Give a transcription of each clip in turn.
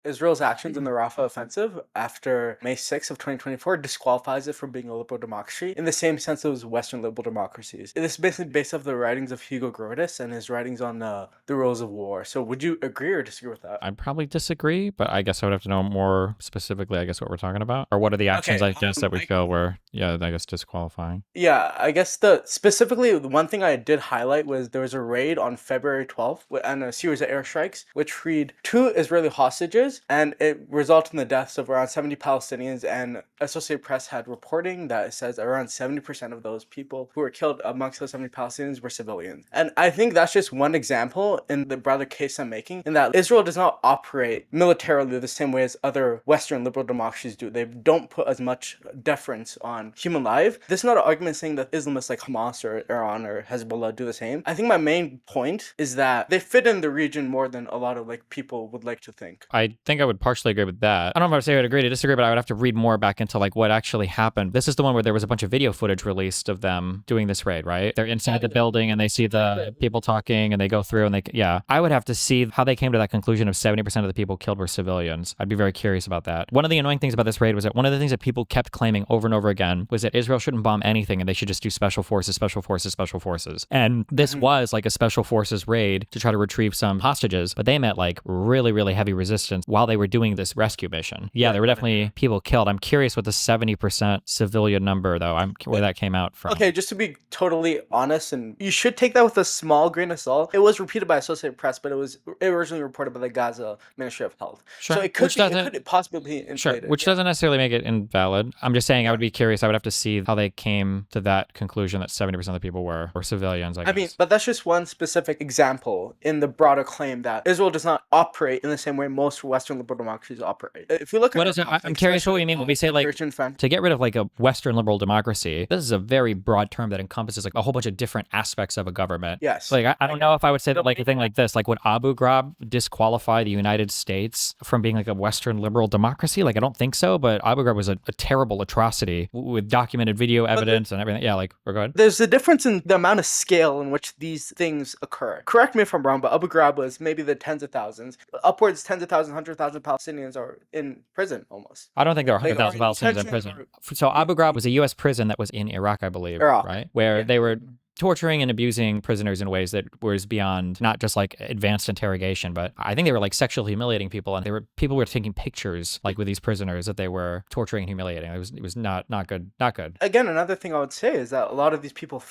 Israel's actions in the Rafah offensive after May 6th of 2024 disqualifies it from being a liberal democracy in the same sense as Western liberal democracies. It is basically based off the writings of Hugo Grotius and his writings on the rules of war. So would you agree or disagree with that? I'd probably disagree, but I guess I would have to know more specifically, I guess, what we're talking about. Or what are the actions, I guess, that we feel were, I guess, disqualifying? Yeah, I guess specifically the one thing I did highlight was there was a raid on February 12th and a series of airstrikes which freed 2 Israeli hostages, and it resulted in the deaths of around 70 Palestinians, and Associated Press had reporting that it says around 70% of those people who were killed amongst those 70 Palestinians were civilians. And I think that's just one example in the broader case I'm making, in that Israel does not operate militarily the same way as other Western liberal democracies do. They don't put as much deference on human life. This is not an argument saying that Islamists like Hamas or Iran or Hezbollah do the same. I think my main point is that they fit in the region more than a lot of people would like to think. I think I would partially agree with that. I don't know if I would say I would agree to disagree, but I would have to read more back into what actually happened. This is the one where there was a bunch of video footage released of them doing this raid, right? They're inside the building and they see the people talking and they go through and I would have to see how they came to that conclusion of 70% of the people killed were civilians. I'd be very curious about that. One of the annoying things about this raid was that one of the things that people kept claiming over and over again was that Israel shouldn't bomb anything and they should just do special forces, special forces, special forces. And this was like a special forces raid to try to retrieve some hostages, but they met really, really heavy resistance while they were doing this rescue mission. Yeah, there were definitely people killed. I'm curious what the 70% civilian number, though, where that came out from. Okay, just to be totally honest, and you should take that with a small grain of salt. It was repeated by Associated Press, but it was originally reported by the Gaza Ministry of Health. Sure. So it could possibly be inflated. Sure, which doesn't necessarily make it invalid. I'm just saying I would be curious. I would have to see how they came to that conclusion that 70% of the people were civilians, I guess. I mean, but that's just one specific example in the broader claim that Israel does not operate in the same way most Western liberal democracies operate. If you look at I'm curious what we mean when we say to get rid of a Western liberal democracy. This is a very broad term that encompasses a whole bunch of different aspects of a government. Yes. I don't know if I would say that a thing like this, would Abu Ghraib disqualify the United States from being a Western liberal democracy? I don't think so, but Abu Ghraib was a terrible atrocity with documented video evidence and everything. Yeah, we're good. There's a difference in the amount of scale in which these things occur. Correct me if I'm wrong, but Abu Ghraib was maybe the tens of thousands, upwards tens of thousands, 100,000 Palestinians are in prison almost. I don't think there are 100,000 Palestinians in prison. So Abu Ghraib was a U.S. prison that was in Iraq, I believe, right? Where they were torturing and abusing prisoners in ways that was beyond not just advanced interrogation, but I think they were sexually humiliating people, and people were taking pictures with these prisoners that they were torturing and humiliating. It was not good. Again, another thing I would say is that a lot of these people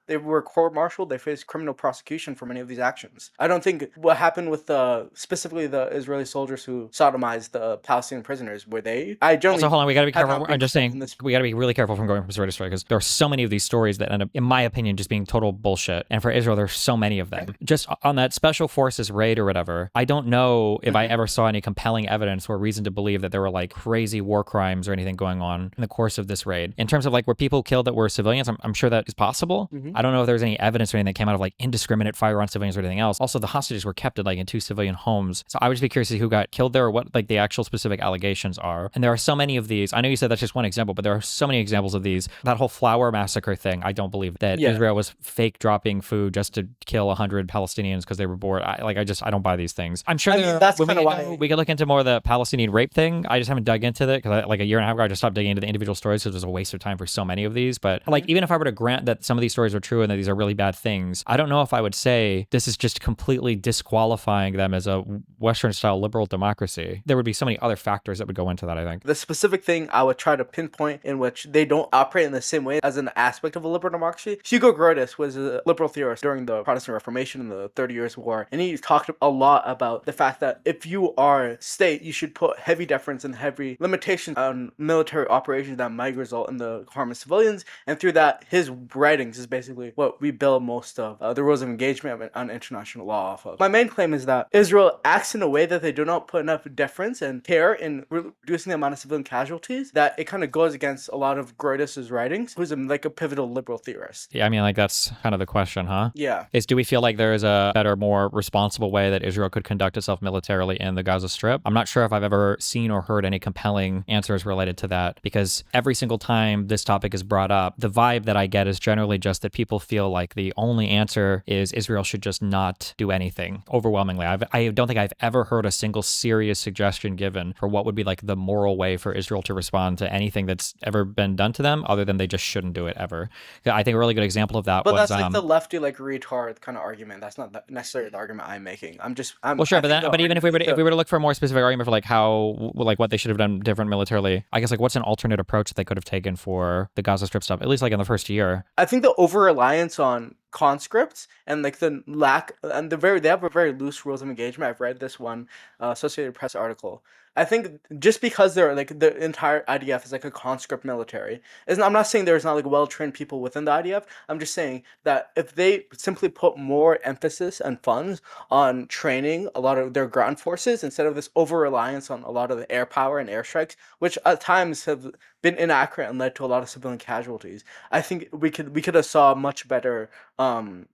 they were court-martialed, they faced criminal prosecution for many of these actions. I don't think what happened with specifically the Israeli soldiers who sodomized the Palestinian prisoners, hold on, we gotta be careful. I'm just saying we gotta be really careful from going from story to story, because there are so many of these stories that end up, in my opinion, just being total bullshit. And for Israel, there's so many of them. Just on that special forces raid or whatever, I don't know if I ever saw any compelling evidence or reason to believe that there were crazy war crimes or anything going on in the course of this raid. In terms of were people killed that were civilians, I'm sure that is possible. I don't know if there's any evidence or anything that came out of indiscriminate fire on civilians or anything else. Also, the hostages were kept in 2 civilian homes. So I would just be curious to see who got killed there or what the actual specific allegations are. And there are so many of these. I know you said that's just one example, but there are so many examples of these. That whole flower massacre thing, I don't believe that Israel was fake dropping food just to kill 100 Palestinians because they were bored. I don't buy these things. I'm sure that's kind of why we could look into more of the Palestinian rape thing. I just haven't dug into it because a year and a half ago I just stopped digging into the individual stories because it was a waste of time for so many of these. But even if I were to grant that some of these stories are true and that these are really bad things, I don't know if I would say this is just completely disqualifying them as a Western style liberal democracy. There would be so many other factors that would go into that, I think. The specific thing I would try to pinpoint in which they don't operate in the same way as an aspect of a liberal democracy. Hugo Grotius was a liberal theorist during the Protestant Reformation and the 30 Years' War, and he talked a lot about the fact that if you are state, you should put heavy deference and heavy limitations on military operations that might result in the harm of civilians, and through that, his writings is basically what we build most of the rules of engagement on international law off of. My main claim is that Israel acts in a way that they do not put enough deference and care in reducing the amount of civilian casualties, that it kind of goes against a lot of Grotius's writings, who's a pivotal liberal theorist. terrorist. Yeah, I mean, like, that's kind of the question, huh? Yeah. Do we feel like there is a better, more responsible way that Israel could conduct itself militarily in the Gaza Strip? I'm not sure if I've ever seen or heard any compelling answers related to that, because every single time this topic is brought up, the vibe that I get is generally just that people feel like the only answer is Israel should just not do anything, overwhelmingly. I don't think I've ever heard a single serious suggestion given for what would be like the moral way for Israel to respond to anything that's ever been done to them, other than they just shouldn't do it ever. I think a really good example of that But was that's like the lefty, like retard kind of argument. That's not necessarily the argument I'm making. well, sure, I but think the but even if argument we were to look for a more specific argument for like how, like, what they should have done different militarily, I guess, like, what's an alternate approach that they could have taken for the Gaza Strip stuff, at least like in the first year? I think the over reliance on conscripts and like the lack and they have a very loose rules of engagement. I've read this one Associated Press article. I think just because they're like the entire IDF is like a conscript military, I'm not saying there's not like well trained people within the IDF. I'm just saying that if they simply put more emphasis and funds on training a lot of their ground forces instead of this over reliance on a lot of the air power and airstrikes, which at times have been inaccurate and led to a lot of civilian casualties, I think we could have saw much better outcomes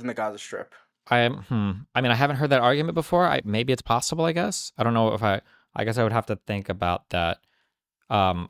in the Gaza Strip. I mean, I haven't heard that argument before. Maybe it's possible, I guess. I don't know if I guess I would have to think about that. I'm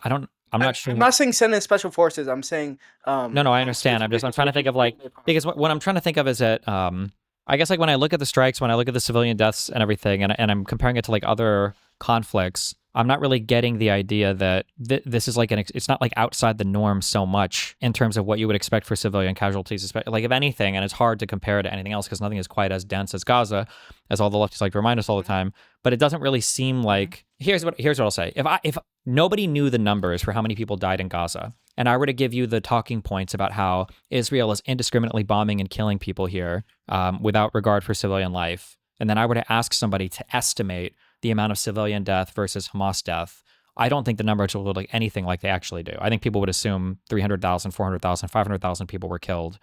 not sure. I'm not saying send in special forces. I'm saying No, I understand. I'm trying to think of like, because what I'm trying to think of is that I guess, like, when I look at the strikes, when I look at the civilian deaths and everything, and I'm comparing it to like other conflicts, I'm not really getting the idea that this is like it's not like outside the norm so much in terms of what you would expect for civilian casualties, like, if anything, and it's hard to compare it to anything else because nothing is quite as dense as Gaza, as all the leftists like to remind us all the time. But it doesn't really seem like, here's what I'll say. If nobody knew the numbers for how many people died in Gaza, and I were to give you the talking points about how Israel is indiscriminately bombing and killing people here without regard for civilian life, and then I were to ask somebody to estimate the amount of civilian death versus Hamas death, I don't think the numbers would look like anything like they actually do. I think people would assume 300,000, 400,000, 500,000 people were killed,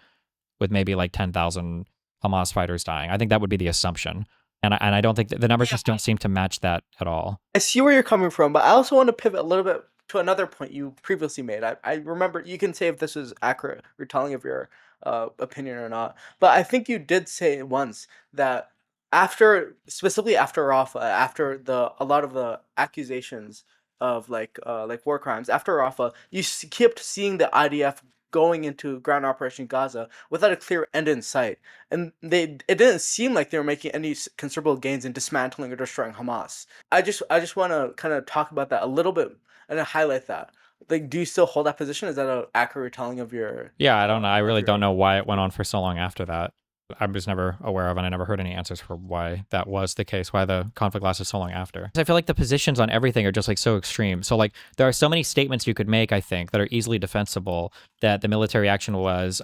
with maybe like 10,000 Hamas fighters dying. I think that would be the assumption. And I don't think the numbers just don't seem to match that at all. I see where you're coming from, but I also want to pivot a little bit to another point you previously made. I remember, you can say if this is accurate retelling of your opinion or not, but I think you did say once that specifically after Rafah, after a lot of the accusations of like war crimes after Rafah, you kept seeing the IDF going into ground operation Gaza without a clear end in sight, and it didn't seem like they were making any considerable gains in dismantling or destroying Hamas. I just want to kind of talk about that a little bit and highlight that. Like, do you still hold that position? Is that an accurate retelling of your? Yeah, I don't know. I really don't know why it went on for so long after that. I was never aware of, and I never heard any answers for why that was the case, why the conflict lasted so long after. I feel like the positions on everything are just like so extreme. So like there are so many statements you could make, I think, that are easily defensible, that the military action was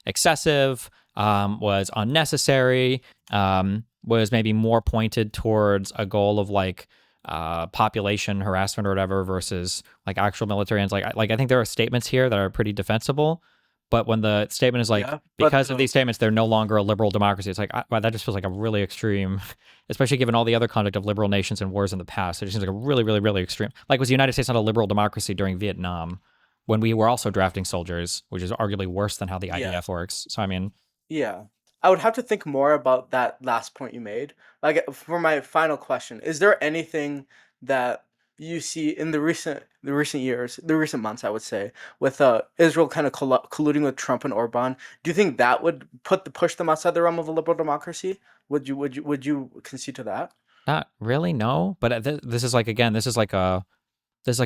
excessive, was unnecessary, was maybe more pointed towards a goal of like population harassment or whatever versus like actual military ends. Like I think there are statements here that are pretty defensible. But when the statement is like, because of these statements, they're no longer a liberal democracy, it's like, wow, that just feels like a really extreme, especially given all the other conduct of liberal nations and wars in the past. It just seems like a really, really, really extreme. Like, was the United States not a liberal democracy during Vietnam, when we were also drafting soldiers, which is arguably worse than how the IDF works? So, I mean, Yeah. I would have to think more about that last point you made. Like, for my final question, is there anything that you see in the recent years, the recent months, I would say, with Israel kind of colluding with Trump and Orban? Do you think that would push them outside the realm of a liberal democracy? Would you concede to that? not really, no. But this is like, again, this is like a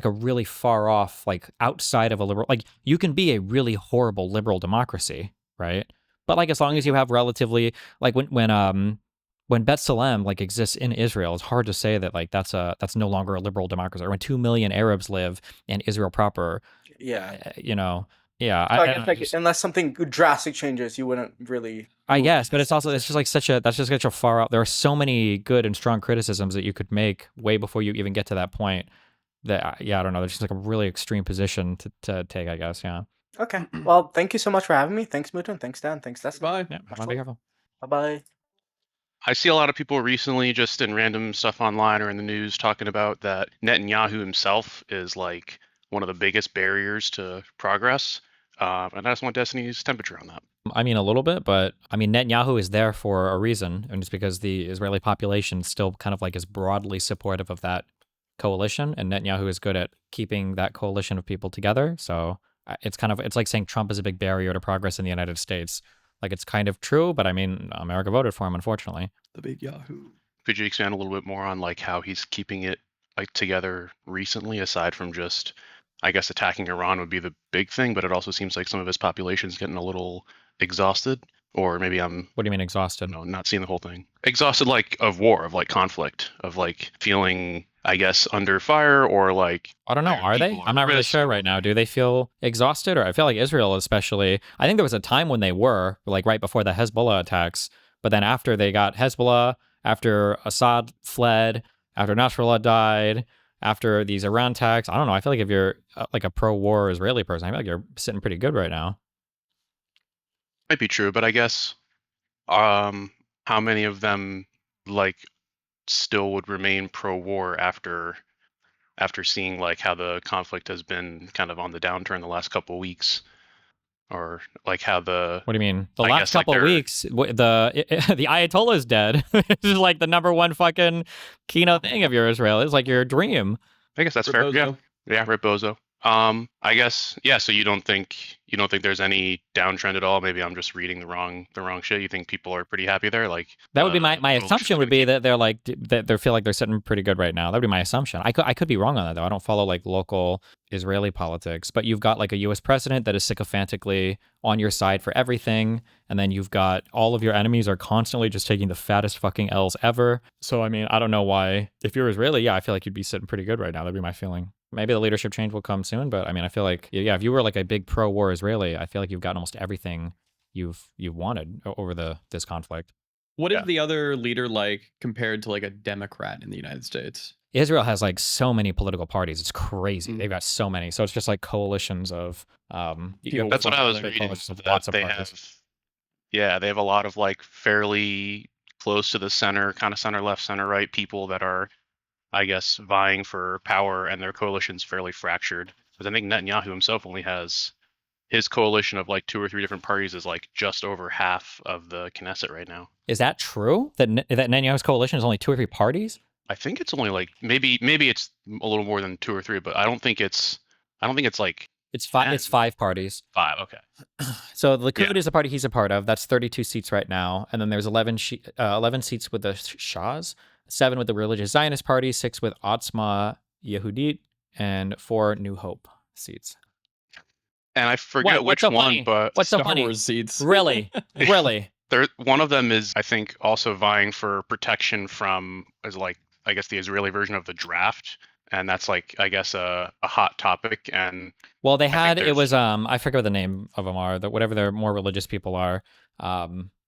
really far off, like outside of a liberal, like you can be a really horrible liberal democracy, right? But like, as long as you have relatively, like when B'Tselem like exists in Israel, it's hard to say that like that's no longer a liberal democracy. Or when 2 million Arabs live in Israel proper, Yeah. you know, yeah. So I guess like unless something drastic changes, you wouldn't really I move guess, but against it's just like that's just such a far out. There are so many good and strong criticisms that you could make way before you even get to that point. That, yeah, I don't know. There's just like a really extreme position to take, I guess. Yeah. Okay. Well, thank you so much for having me. Thanks, Muton. Thanks, Dan. Thanks, Destin. Bye. Yeah. Be careful. Bye bye. I see a lot of people recently just in random stuff online or in the news talking about that Netanyahu himself is like one of the biggest barriers to progress. And I just want Destiny's temperature on that. I mean, a little bit, but I mean, Netanyahu is there for a reason, and it's because the Israeli population still kind of like is broadly supportive of that coalition, and Netanyahu is good at keeping that coalition of people together. So it's like saying Trump is a big barrier to progress in the United States. Like, it's kind of true, but I mean, America voted for him, unfortunately. The big Yahoo. Could you expand a little bit more on like how he's keeping it like together recently, aside from just, I guess, attacking Iran would be the big thing, but it also seems like some of his population's getting a little exhausted, or maybe I'm, What do you mean exhausted? not seeing the whole thing. Exhausted, like of war, of like conflict, of like feeling, I guess, under fire, or like I don't know. Are they? people I'm not really risk. sure right now. Do they feel exhausted? Or I feel like Israel, especially. I think there was a time when they were, like right before the Hezbollah attacks. But then after they got Hezbollah, after Assad fled, after Nasrallah died, after these Iran attacks, I don't know. I feel like if you're like a pro-war Israeli person, I feel like you're sitting pretty good right now. Might be true, but I guess how many of them like still would remain pro-war after seeing like how the conflict has been kind of on the downturn the last couple of weeks, or like how the What do you mean? The I last guess, like, couple they're- weeks, the Ayatollah is dead. This is like the number one fucking keynote thing of your Israel. It's like your dream. I guess that's fair. Yeah, yeah, Rip Bozo. I guess yeah. So you don't think there's any downtrend at all? Maybe I'm just reading the wrong shit. You think people are pretty happy there? Like That would be my folks assumption would be that they're like that they feel like they're sitting pretty good right now. That would be my assumption. I could be wrong on that though. I don't follow like local Israeli politics, but you've got like a U.S. president that is sycophantically on your side for everything, and then you've got all of your enemies are constantly just taking the fattest fucking L's ever. So I mean, I don't know why. If you're Israeli, yeah, I feel like you'd be sitting pretty good right now. That'd be my feeling. Maybe the leadership change will come soon, but I mean, I feel like yeah, if you were like a big pro-war Israeli, I feel like you've gotten almost everything you've wanted over this conflict. What is Yeah. the other leader like compared to like a Democrat in the United States? Israel has like so many political parties. It's crazy. Mm. They've got so many. So it's just like coalitions of People that's what I was Other reading. coalitions of That lots of they parties. have, yeah, they have a lot of like fairly close to the center, kind of center left, center right people that are, I guess, vying for power, and their coalition's fairly fractured. Because I think Netanyahu himself only has his coalition of like 2 or 3 different parties is like just over half of the Knesset right now. Is that true? That that Netanyahu's coalition is only 2 or 3 parties? I think it's only like maybe it's a little more than 2 or 3, but I don't think it's like It's 5. It's 5 parties. 5. Okay. So the Likud Yeah. is a party he's a part of. That's 32 seats right now, and then there's 11 seats with the Shas, 7 with the Religious Zionist Party, 6 with Otzma Yehudit, and 4 New Hope seats. And I forget What's which so one, funny? but What's so Star funny? Wars seats. Really, really. there one of them is, I think, also vying for protection from, as like, I guess, the Israeli version of the draft, and that's like, I guess, a hot topic. And Well, they think had it there's- was I forget what the name of them are. That whatever their more religious people are,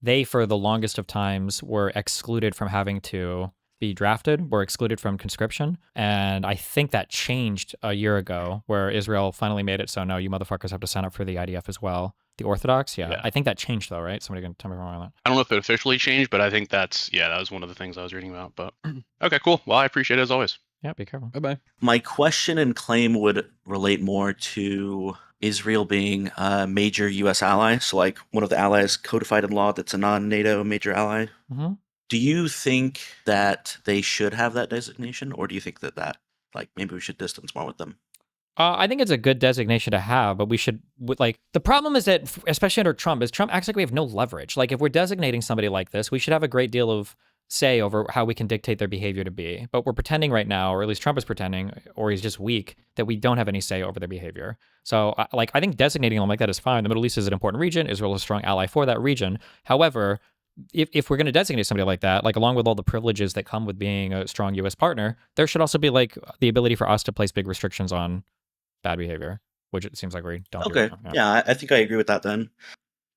they for the longest of times were excluded from having to be drafted, were excluded from conscription, and I think that changed a year ago, where Israel finally made it so no, you motherfuckers have to sign up for the IDF as well. The Orthodox, yeah. I think that changed though, right? Somebody can tell me wrong on that. I don't know if it officially changed, but I think that was one of the things I was reading about. But okay, cool. Well, I appreciate it as always. Yeah, be careful. Bye bye. My question and claim would relate more to Israel being a major U.S. ally. So, like, one of the allies codified in law that's a non-NATO major ally. Mm-hmm. Do you think that they should have that designation, or do you think that like, maybe we should distance more with them? I think it's a good designation to have, but we should, like, the problem is that, especially under Trump, is Trump acts like we have no leverage. Like, if we're designating somebody like this, we should have a great deal of say over how we can dictate their behavior to be. But we're pretending right now, or at least Trump is pretending, or he's just weak, that we don't have any say over their behavior. So, I think designating them like that is fine. The Middle East is an important region. Israel is a strong ally for that region. However, if we're going to designate somebody like that, like along with all the privileges that come with being a strong U.S. partner, there should also be like the ability for us to place big restrictions on bad behavior, which it seems like we don't do Okay, right now. yeah, I think I agree with that then.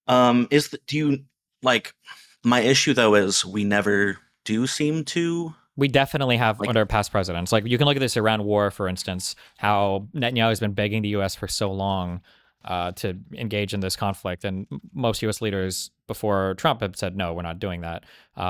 Do you, like, my issue though is we never do seem to. We definitely have Like- under past presidents. Like, you can look at this Iran war, for instance, how Netanyahu has been begging the U.S. for so long to engage in this conflict. And most U.S. leaders before Trump have said, no, we're not doing that.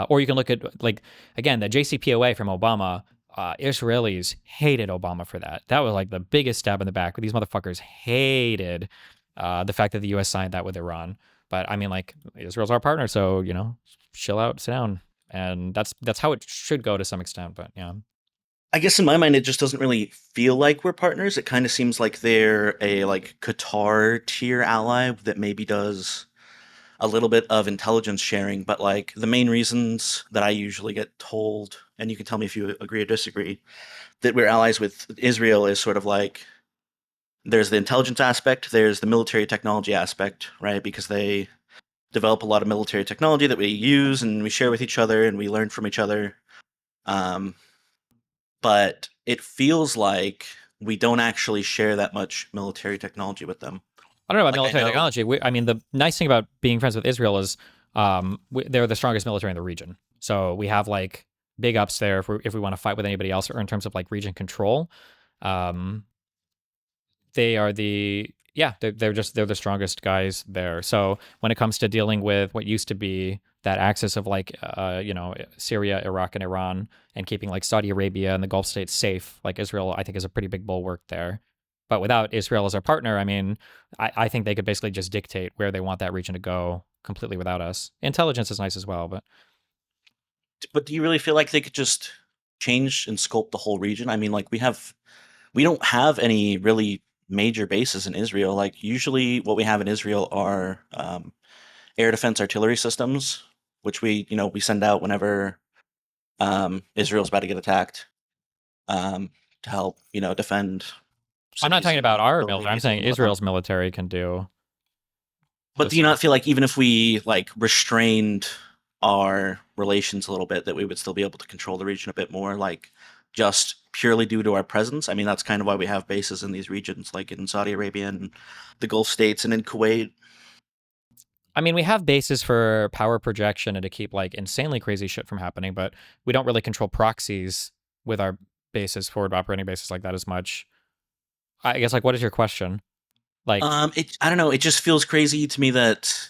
Or you can look at, like, again, the JCPOA from Obama. Israelis hated Obama for that. That was like the biggest stab in the back. These motherfuckers hated the fact that the U.S. signed that with Iran. But I mean, like, Israel's our partner, so chill out, sit down, and that's how it should go to some extent. But yeah, I guess in my mind, it just doesn't really feel like we're partners. It kind of seems like they're a like Qatar tier ally that maybe does a little bit of intelligence sharing, but like the main reasons that I usually get told, and you can tell me if you agree or disagree, that we're allies with Israel is sort of like there's the intelligence aspect, there's the military technology aspect, right? Because they develop a lot of military technology that we use and we share with each other and we learn from each other. Um, but it feels like we don't actually share that much military technology with them. I don't know about Like, I military know- technology. I mean, the nice thing about being friends with Israel is they're the strongest military in the region. So we have like big ups there if we want to fight with anybody else, or in terms of like region control. They are they're the strongest guys there. So when it comes to dealing with what used to be that axis of like Syria, Iraq, and Iran, and keeping like Saudi Arabia and the Gulf states safe, like Israel, I think is a pretty big bulwark there. But without Israel as our partner, I mean, I think they could basically just dictate where they want that region to go completely without us. Intelligence is nice as well, but But do you really feel like they could just change and sculpt the whole region? I mean, like we don't have any really major bases in Israel. Like usually, what we have in Israel are air defense artillery systems, which we send out whenever Israel's about to get attacked to help defend. I'm not cities talking and about our buildings military. I'm saying and whatnot. Israel's military can do. But do you not feel like even if we like restrained our relations a little bit, that we would still be able to control the region a bit more, like just purely due to our presence? I mean, that's kind of why we have bases in these regions, like in Saudi Arabia and the Gulf states and in Kuwait. I mean, we have bases for power projection and to keep like insanely crazy shit from happening, but we don't really control proxies with our bases, forward operating bases like that as much. I guess, like, what is your question? Like, I don't know. It just feels crazy to me that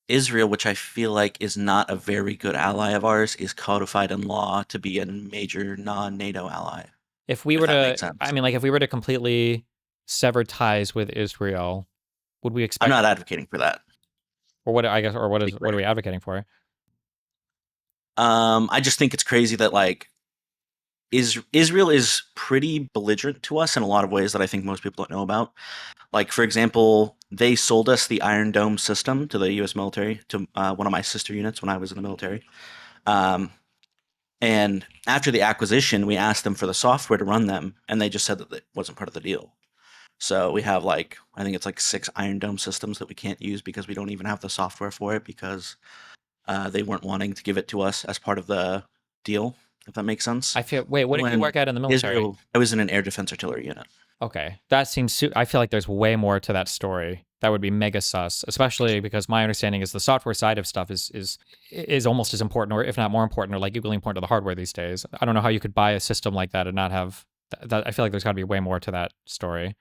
Israel, which I feel like is not a very good ally of ours, is codified in law to be a major non-NATO ally. if we if were that to, makes sense. I mean, like, if we were to completely sever ties with Israel, would we I'm expect, not advocating for that. or what? I guess, or what is, Be what are we clear. advocating for? I just think it's crazy that like Israel is pretty belligerent to us in a lot of ways that I think most people don't know about. Like, for example, they sold us the Iron Dome system to the U.S. military, to one of my sister units when I was in the military. Um, and after the acquisition, we asked them for the software to run them, and they just said that it wasn't part of the deal. So we have I think it's like 6 Iron Dome systems that we can't use because we don't even have the software for it because they weren't wanting to give it to us as part of the deal, if that makes sense. I feel. Wait, what did you When work at in the military? Israel, I was in an air defense artillery unit. Okay, that seems. I feel like there's way more to that story. That would be mega sus, especially because my understanding is the software side of stuff is almost as important, or if not more important, or like equally important to the hardware these days. I don't know how you could buy a system like that and not have that. I feel like there's got to be way more to that story.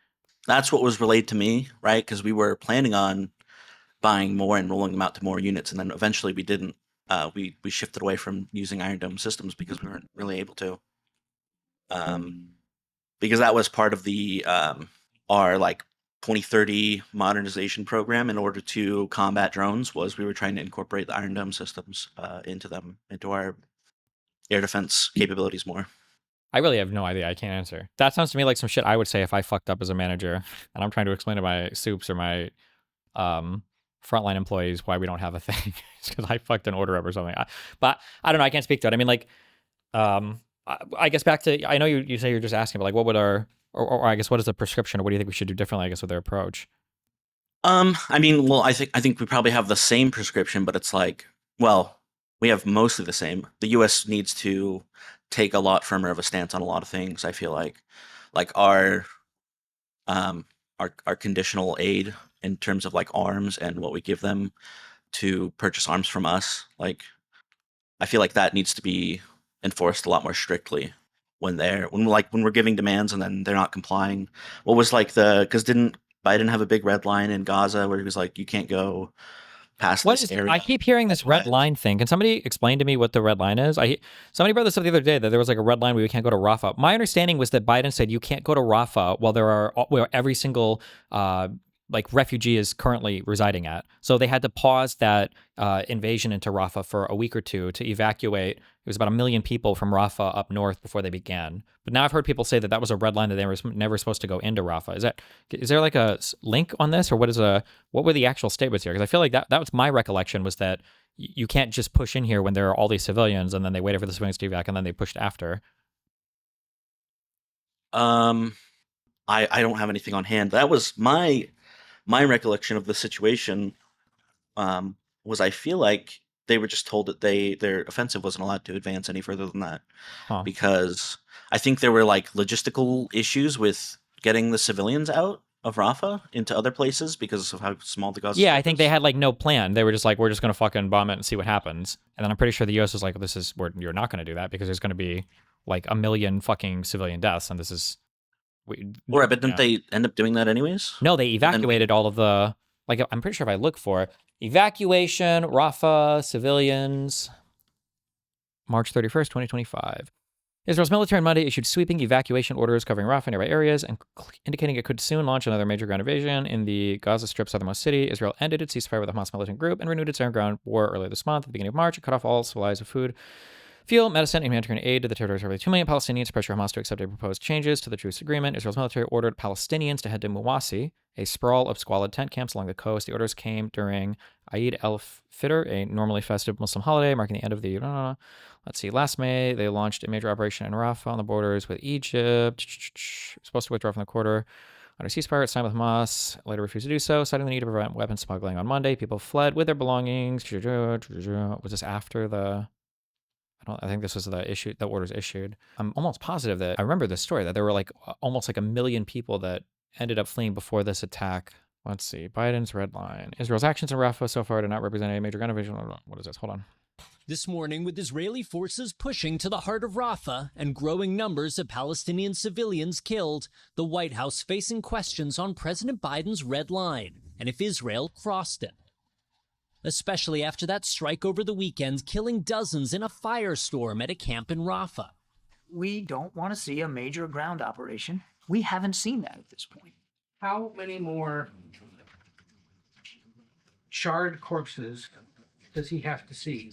That's what was relayed to me, right? Because we were planning on buying more and rolling them out to more units, and then eventually we didn't. We shifted away from using Iron Dome systems because we weren't really able to. Because that was part of the our 2030 modernization program in order to combat drones. Was we were trying to incorporate the Iron Dome systems into our air defense capabilities more. I really have no idea. I can't answer. That sounds to me like some shit I would say if I fucked up as a manager, and I'm trying to explain to my soups or my frontline employees why we don't have a thing. It's because I fucked an order up or something. But I don't know. I can't speak to it. I mean, like, I guess back to, I know you say you're just asking, but like, what would our, or I guess what is the prescription, or what do you think we should do differently, I guess, with their approach? I mean, well, I think we probably have the same prescription, but it's like, well, we have mostly the same. The U.S. needs to take a lot firmer of a stance on a lot of things. I feel like our conditional aid in terms of like arms and what we give them to purchase arms from us. Like, I feel like that needs to be enforced a lot more strictly when we're giving demands and then they're not complying. What was because didn't Biden have a big red line in Gaza where he was like, you can't go past What this is? area. I keep hearing this red line thing. Can somebody explain to me what the red line is? Somebody brought this up the other day that there was like a red line where we can't go to Rafah. My understanding was that Biden said you can't go to Rafah where every single like refugee is currently residing at. So they had to pause that invasion into Rafah for a week or two to evacuate. It was about 1 million people from Rafah up north before they began. But now I've heard people say that that was a red line that they were never supposed to go into Rafah. Is there like a link on this, or what were the actual statements here? Because I feel like that was my recollection, was that you can't just push in here when there are all these civilians and then they waited for the civilians to evac and then they pushed after. I don't have anything on hand. That was my recollection of the situation. Was I feel like they were just told that their offensive wasn't allowed to advance any further than that, because I think there were like logistical issues with getting the civilians out of Rafah into other places because of how small the Gaza. Yeah, I think they had like no plan. They were just like, we're just going to fucking bomb it and see what happens. And then I'm pretty sure the U.S. was like, you're not going to do that because there's going to be like 1 million fucking civilian deaths, and this is. But didn't they end up doing that anyways? No, they evacuated all of the. Like, I'm pretty sure if I look for evacuation, Rafah, civilians, March 31st, 2025. Israel's military on Monday issued sweeping evacuation orders covering Rafah and nearby areas and indicating it could soon launch another major ground invasion in the Gaza Strip's southernmost city. Israel ended its ceasefire with the Hamas militant group and renewed its air and ground war earlier this month. At the beginning of March, it cut off all supplies of food, fuel, medicine, and humanitarian aid to the territories of over 2 million Palestinians to pressure Hamas to accept a proposed changes to the truce agreement. Israel's military ordered Palestinians to head to Muwasi, a sprawl of squalid tent camps along the coast. The orders came during Eid al-Fitr, a normally festive Muslim holiday marking the end of the... Let's see, last May, they launched a major operation in Rafah on the borders with Egypt. Supposed to withdraw from the quarter under ceasefire. It signed with Hamas, later refused to do so, citing the need to prevent weapon smuggling on Monday. People fled with their belongings. Was this after the... I think this was the issue, the orders issued. I'm almost positive that I remember this story, that there were like almost like 1 million people that ended up fleeing before this attack. Let's see, Biden's red line. Israel's actions in Rafah so far do not represent a major gun invasion. What is this? Hold on. This morning, with Israeli forces pushing to the heart of Rafah and growing numbers of Palestinian civilians killed, the White House facing questions on President Biden's red line and if Israel crossed it. Especially after that strike over the weekend, killing dozens in a firestorm at a camp in Rafah. We don't want to see a major ground operation. We haven't seen that at this point. How many more charred corpses does he have to see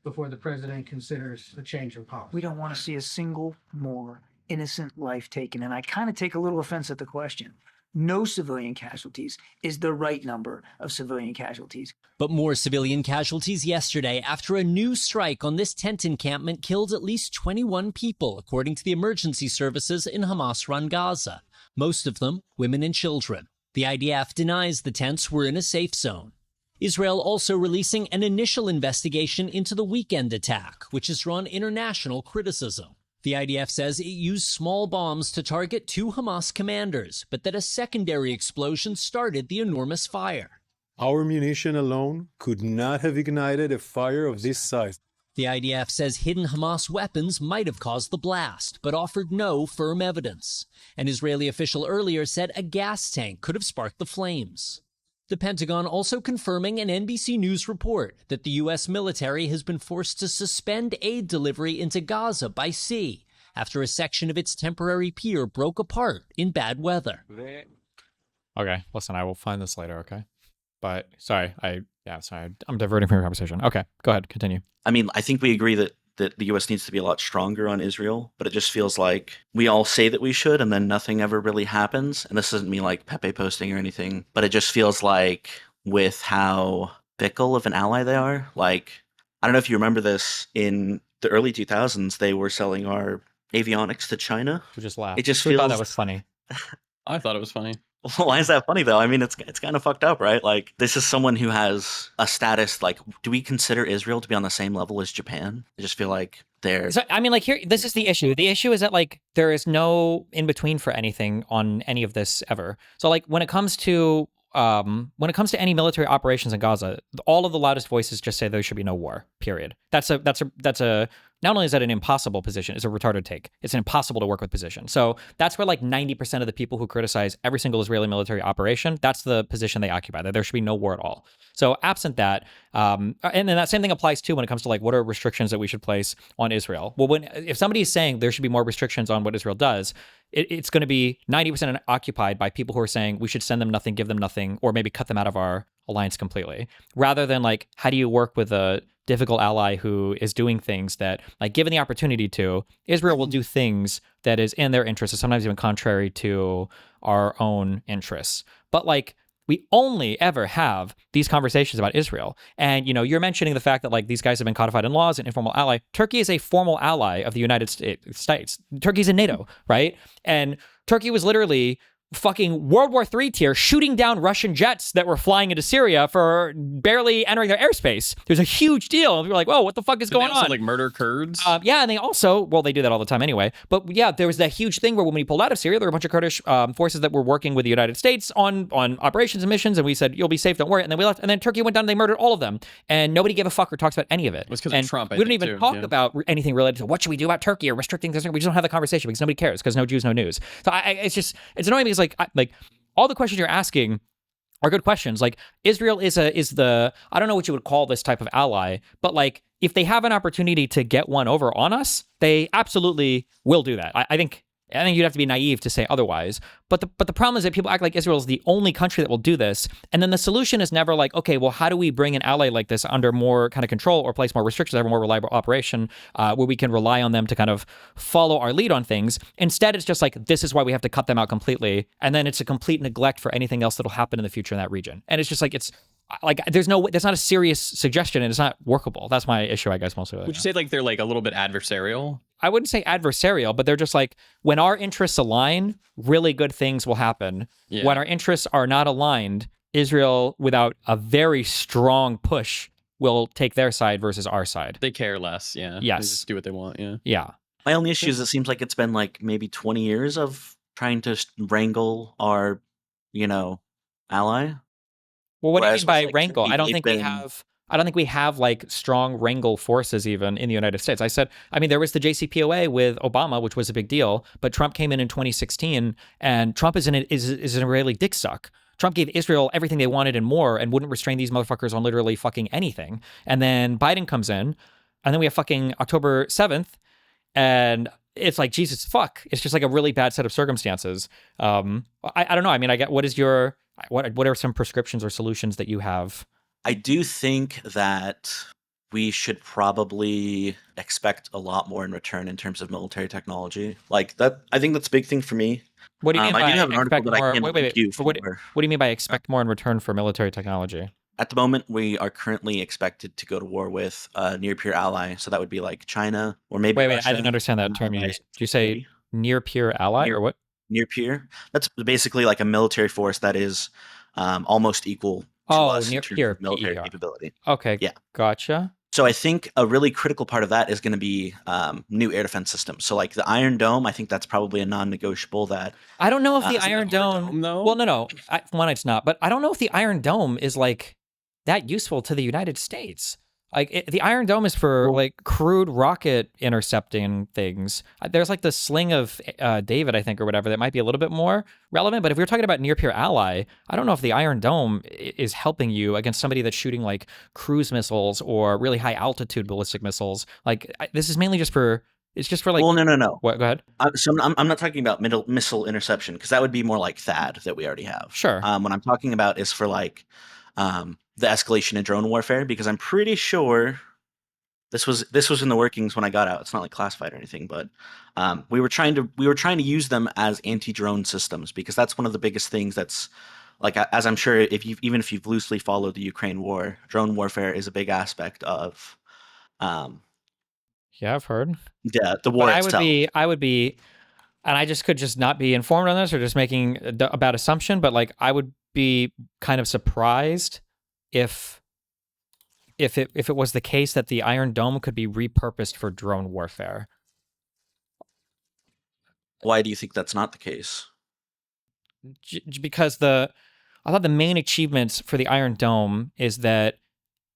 before the president considers a change in policy? We don't want to see a single more innocent life taken. And I kind of take a little offense at the question. No civilian casualties is the right number of civilian casualties. But more civilian casualties yesterday after a new strike on this tent encampment killed at least 21 people, according to the emergency services in Hamas-run Gaza. Most of them women and children. The IDF denies the tents were in a safe zone. Israel also releasing an initial investigation into the weekend attack, which has drawn international criticism. The IDF says it used small bombs to target 2 Hamas commanders, but that a secondary explosion started the enormous fire. Our munition alone could not have ignited a fire of this size. The IDF says hidden Hamas weapons might have caused the blast, but offered no firm evidence. An Israeli official earlier said a gas tank could have sparked the flames. The Pentagon also confirming an NBC News report that the U.S. military has been forced to suspend aid delivery into Gaza by sea after a section of its temporary pier broke apart in bad weather. Okay, listen, I will find this later, okay? But, sorry, I'm diverting from your conversation. Okay, go ahead, continue. I mean, I think we agree that the U.S. needs to be a lot stronger on Israel, but it just feels like we all say that we should, and then nothing ever really happens. And this isn't me like Pepe posting or anything, but it just feels like with how fickle of an ally they are. Like, I don't know if you remember this, in the early 2000s, they were selling our avionics to China. We just laughed. It just We feels... thought that was funny. I thought it was funny. Why is that funny, though? I mean, it's kind of fucked up, right? Like, this is someone who has a status, like, do we consider Israel to be on the same level as Japan? I just feel like they're... So, I mean, like, here, this is the issue. The issue is that, like, there is no in-between for anything on any of this ever. So, like, when it comes to any military operations in Gaza, all of the loudest voices just say there should be no war, period. That's a not only is that an impossible position, it's a retarded take. It's an impossible to work with position. So that's where like 90% of the people who criticize every single Israeli military operation, that's the position they occupy, that there should be no war at all. So absent that, and then that same thing applies too when it comes to like what are restrictions that we should place on Israel. Well, if somebody is saying there should be more restrictions on what Israel does, it's going to be 90% occupied by people who are saying we should send them nothing, give them nothing, or maybe cut them out of our alliance completely, rather than like, how do you work with a difficult ally who is doing things that, like, given the opportunity to, Israel will do things that is in their interest, and sometimes even contrary to our own interests. But like, we only ever have these conversations about Israel. And, you know, you're mentioning the fact that like these guys have been codified in laws, an informal ally. Turkey is a formal ally of the United States. Turkey's in NATO, right? And Turkey was literally fucking World War III tier shooting down Russian jets that were flying into Syria for barely entering their airspace. There's a huge deal. We were like, whoa, what the fuck is going on? Like murder Kurds? Yeah, and they also, well, they do that all the time anyway. But yeah, there was that huge thing where when we pulled out of Syria, there were a bunch of Kurdish forces that were working with the United States on operations and missions, and we said, you'll be safe, don't worry. And then we left, and then Turkey went down and they murdered all of them. And nobody gave a fuck or talks about any of it. It was because of Trump, we don't even talk about anything related to what should we do about Turkey or restricting this. We just don't have the conversation because nobody cares, because no Jews, no news. So it's annoying because like all the questions you're asking are good questions. Like, Israel is the, I don't know what you would call this type of ally, but like, if they have an opportunity to get one over on us, they absolutely will do that. I think you'd have to be naive to say otherwise. But the problem is that people act like Israel is the only country that will do this. And then the solution is never like, okay, well, how do we bring an ally like this under more kind of control or place more restrictions, have a more reliable operation where we can rely on them to kind of follow our lead on things? Instead, it's just like, this is why we have to cut them out completely. And then it's a complete neglect for anything else that'll happen in the future in that region. And it's just like, it's like, that's not a serious suggestion and it's not workable. That's my issue, I guess, mostly. Would you say like they're like a little bit adversarial? I wouldn't say adversarial, but they're just like, when our interests align, really good things will happen. Yeah. When our interests are not aligned, Israel, without a very strong push, will take their side versus our side. They care less, yeah. Yes. They just do what they want, yeah. Yeah. My only issue is it seems like it's been like maybe 20 years of trying to wrangle our, ally. Well, what do you mean by wrangle? I don't think we have like strong wrangle forces even in the United States. There was the JCPOA with Obama, which was a big deal, but Trump came in 2016, and Trump is an Israeli dick suck. Trump gave Israel everything they wanted and more, and wouldn't restrain these motherfuckers on literally fucking anything. And then Biden comes in, and then we have fucking October 7th, and it's like, Jesus fuck. It's just like a really bad set of circumstances. I don't know. I mean, what are some prescriptions or solutions that you have? I do think that we should probably expect a lot more in return in terms of military technology. Like that, I think that's a big thing for me. What do you mean by I do have an article that I can link you for. What do you mean by expect more in return for military technology? At the moment, we are currently expected to go to war with a near-peer ally. So that would be like China or maybe Wait, I didn't understand that term you used. Did you say near-peer ally or what? Near-peer. That's basically like a military force that is almost equal to us in terms of military capability. Okay, yeah, gotcha. So I think a really critical part of that is going to be new air defense systems. So like the Iron Dome, I think that's probably a non-negotiable. That I don't know if the Iron Dome. No. Well, no. One, it's not. But I don't know if the Iron Dome is like that useful to the United States. Like the Iron Dome is for like crude rocket intercepting things. There's like the Sling of David, I think, or whatever, that might be a little bit more relevant. But if we're talking about near-peer ally, I don't know if the Iron Dome is helping you against somebody that's shooting like cruise missiles or really high altitude ballistic missiles. Like this is mainly just for. It's just for like. Well, no. What? Go ahead. So I'm not talking about missile interception, because that would be more like THAAD that we already have. Sure. What I'm talking about is for like. The escalation in drone warfare, because I'm pretty sure this was in the workings when I got out. It's not like classified or anything, but we were trying to use them as anti-drone systems, because that's one of the biggest things that's like, as I'm sure even if you've loosely followed the Ukraine war, drone warfare is a big aspect of. Yeah, I've heard. Yeah, the war itself. I would be, and I could just not be informed on this or just making a bad assumption, but like I would be kind of surprised if it was the case that the Iron Dome could be repurposed for drone warfare. Why do you think that's not the case? Because I thought the main achievements for the Iron Dome is that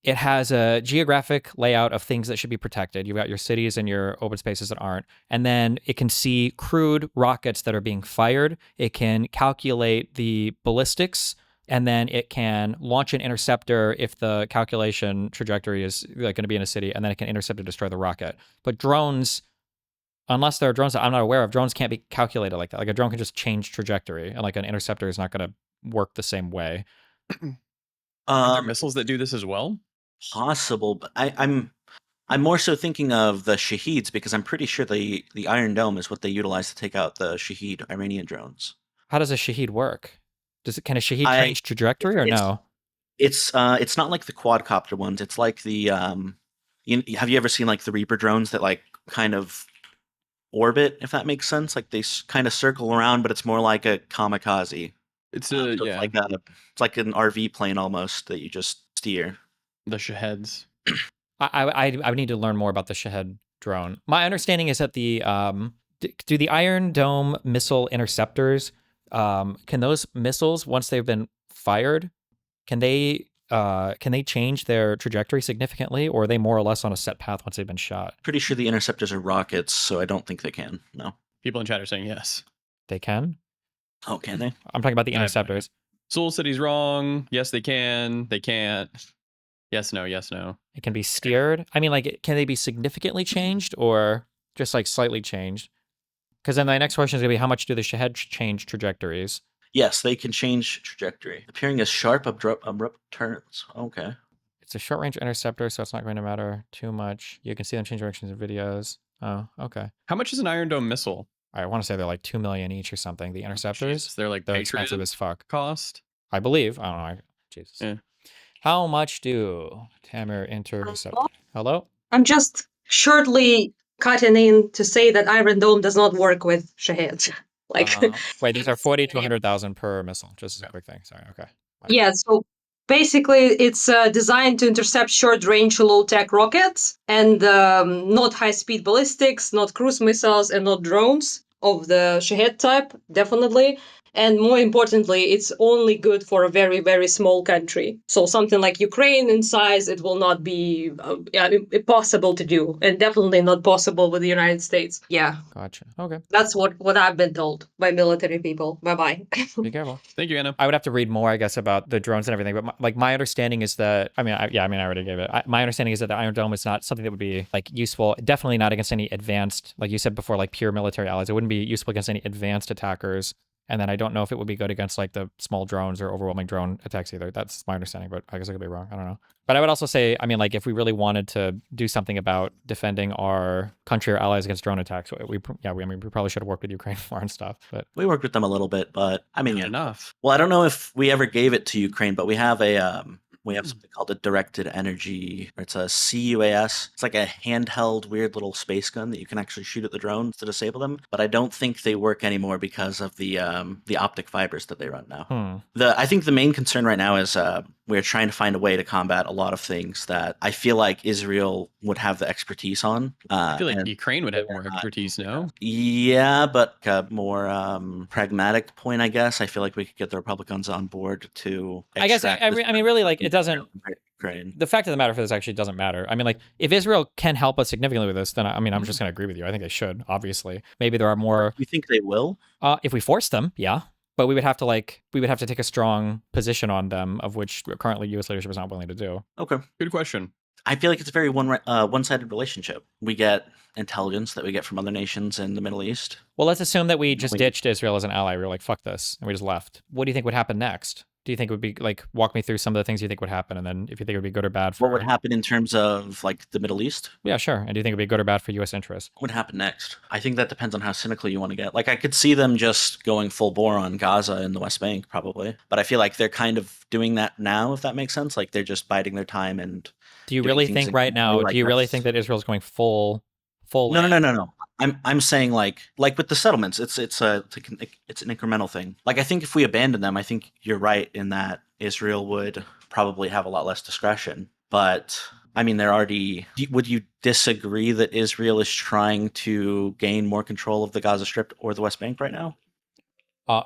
it has a geographic layout of things that should be protected. You've got your cities and your open spaces that aren't. And then it can see crewed rockets that are being fired. It can calculate the ballistics, and then it can launch an interceptor if the calculation trajectory is like going to be in a city, and then it can intercept and destroy the rocket. But drones, unless there are drones that I'm not aware of, drones can't be calculated like that. Like a drone can just change trajectory, and like an interceptor is not going to work the same way. Are there missiles that do this as well? Possible, but I'm more so thinking of the Shaheeds because I'm pretty sure the Iron Dome is what they utilize to take out the Shaheed Iranian drones. How does a Shaheed work? Can a Shaheed change trajectory or no? It's not like the quadcopter ones. It's like the have you ever seen like the Reaper drones that like kind of orbit, if that makes sense? Like they kind of circle around, but it's more like a kamikaze. It's So it's like an RV plane almost that you just steer. The Shaheeds. I need to learn more about the Shahed drone. My understanding is that the do the Iron Dome missile interceptors, can those missiles, once they've been fired, can they change their trajectory significantly, or are they more or less on a set path once they've been shot? Pretty sure the interceptors are rockets, so I don't think they can. No. People in chat are saying yes. They can? Oh, can they? I'm talking about the interceptors. Soul City's wrong. Yes, they can. They can't. Yes, no, yes, no. It can be steered. I mean, like, can they be significantly changed or just like slightly changed? Because then the next question is going to be, how much do the Shahed change trajectories? Yes, they can change trajectory, appearing as sharp, abrupt turns. Okay. It's a short-range interceptor, so it's not going to matter too much. You can see them change directions in videos. Oh, okay. How much is an Iron Dome missile? I want to say they're like $2 million each or something. The interceptors, Jesus, they're like they're expensive as fuck. Cost? I believe. I don't know. Jesus. Yeah. How much do Tamer intercept? Hello? I'm just shortly cutting in to say that Iron Dome does not work with Shahed. Like, wait, these are 40 to 100,000 per missile. Just as a quick thing. Sorry. Okay. yeah, so basically it's designed to intercept short-range low-tech rockets and not high-speed ballistics, not cruise missiles, and not drones of the Shahed type, definitely. And more importantly, it's only good for a very, very small country. So something like Ukraine in size, it will not be impossible to do, and definitely not possible with the United States. Yeah. Gotcha. Okay. That's what I've been told by military people. Bye-bye. Be careful. Thank you, Anna. I would have to read more, I guess, about the drones and everything. But my understanding is that, I already gave it. My understanding is that the Iron Dome is not something that would be like useful. Definitely not against any advanced, like you said before, like pure military allies. It wouldn't be useful against any advanced attackers. And then I don't know if it would be good against like the small drones or overwhelming drone attacks either. That's my understanding, but I guess I could be wrong. I don't know. But I would also say, I mean, like if we really wanted to do something about defending our country or allies against drone attacks, we probably should have worked with Ukraine more and stuff. But we worked with them a little bit, but I mean, enough. Well, I don't know if we ever gave it to Ukraine, but we have something called a directed energy, or it's a CUAS. It's like a handheld weird little space gun that you can actually shoot at the drones to disable them. But I don't think they work anymore because of the optic fibers that they run now. I think the main concern right now is we're trying to find a way to combat a lot of things that I feel like Israel would have the expertise on. I feel like Ukraine would have more expertise, no? Yeah, but a more pragmatic point, I guess. I feel like we could get the Republicans on board to. I guess I mean, really, like it doesn't. Ukraine. The fact of the matter for this actually doesn't matter. I mean, like if Israel can help us significantly with this, then I'm just going to agree with you. I think they should. Obviously, maybe there are more. You think they will? If we force them, yeah. But we would have to take a strong position on them, of which currently U.S. leadership is not willing to do. Okay, good question. I feel like it's a very one-sided relationship. We get intelligence that we get from other nations in the Middle East. Well, let's assume that we just ditched Israel as an ally. We were like, fuck this, and we just left. What do you think would happen next? Do you think it would be like, walk me through some of the things you think would happen, and then if you think it would be good or bad for... What would happen in terms of like the Middle East? Yeah, sure. And do you think it would be good or bad for U.S. interests? What would happen next? I think that depends on how cynical you want to get. Like I could see them just going full bore on Gaza and the West Bank probably, but I feel like they're kind of doing that now, if that makes sense. Like they're just biding their time and... Do you really think right now, do you really think that Israel's going full... No. I'm saying like with the settlements, it's an incremental thing. Like I think if we abandon them, I think you're right in that Israel would probably have a lot less discretion. But I mean, would you disagree that Israel is trying to gain more control of the Gaza Strip or the West Bank right now?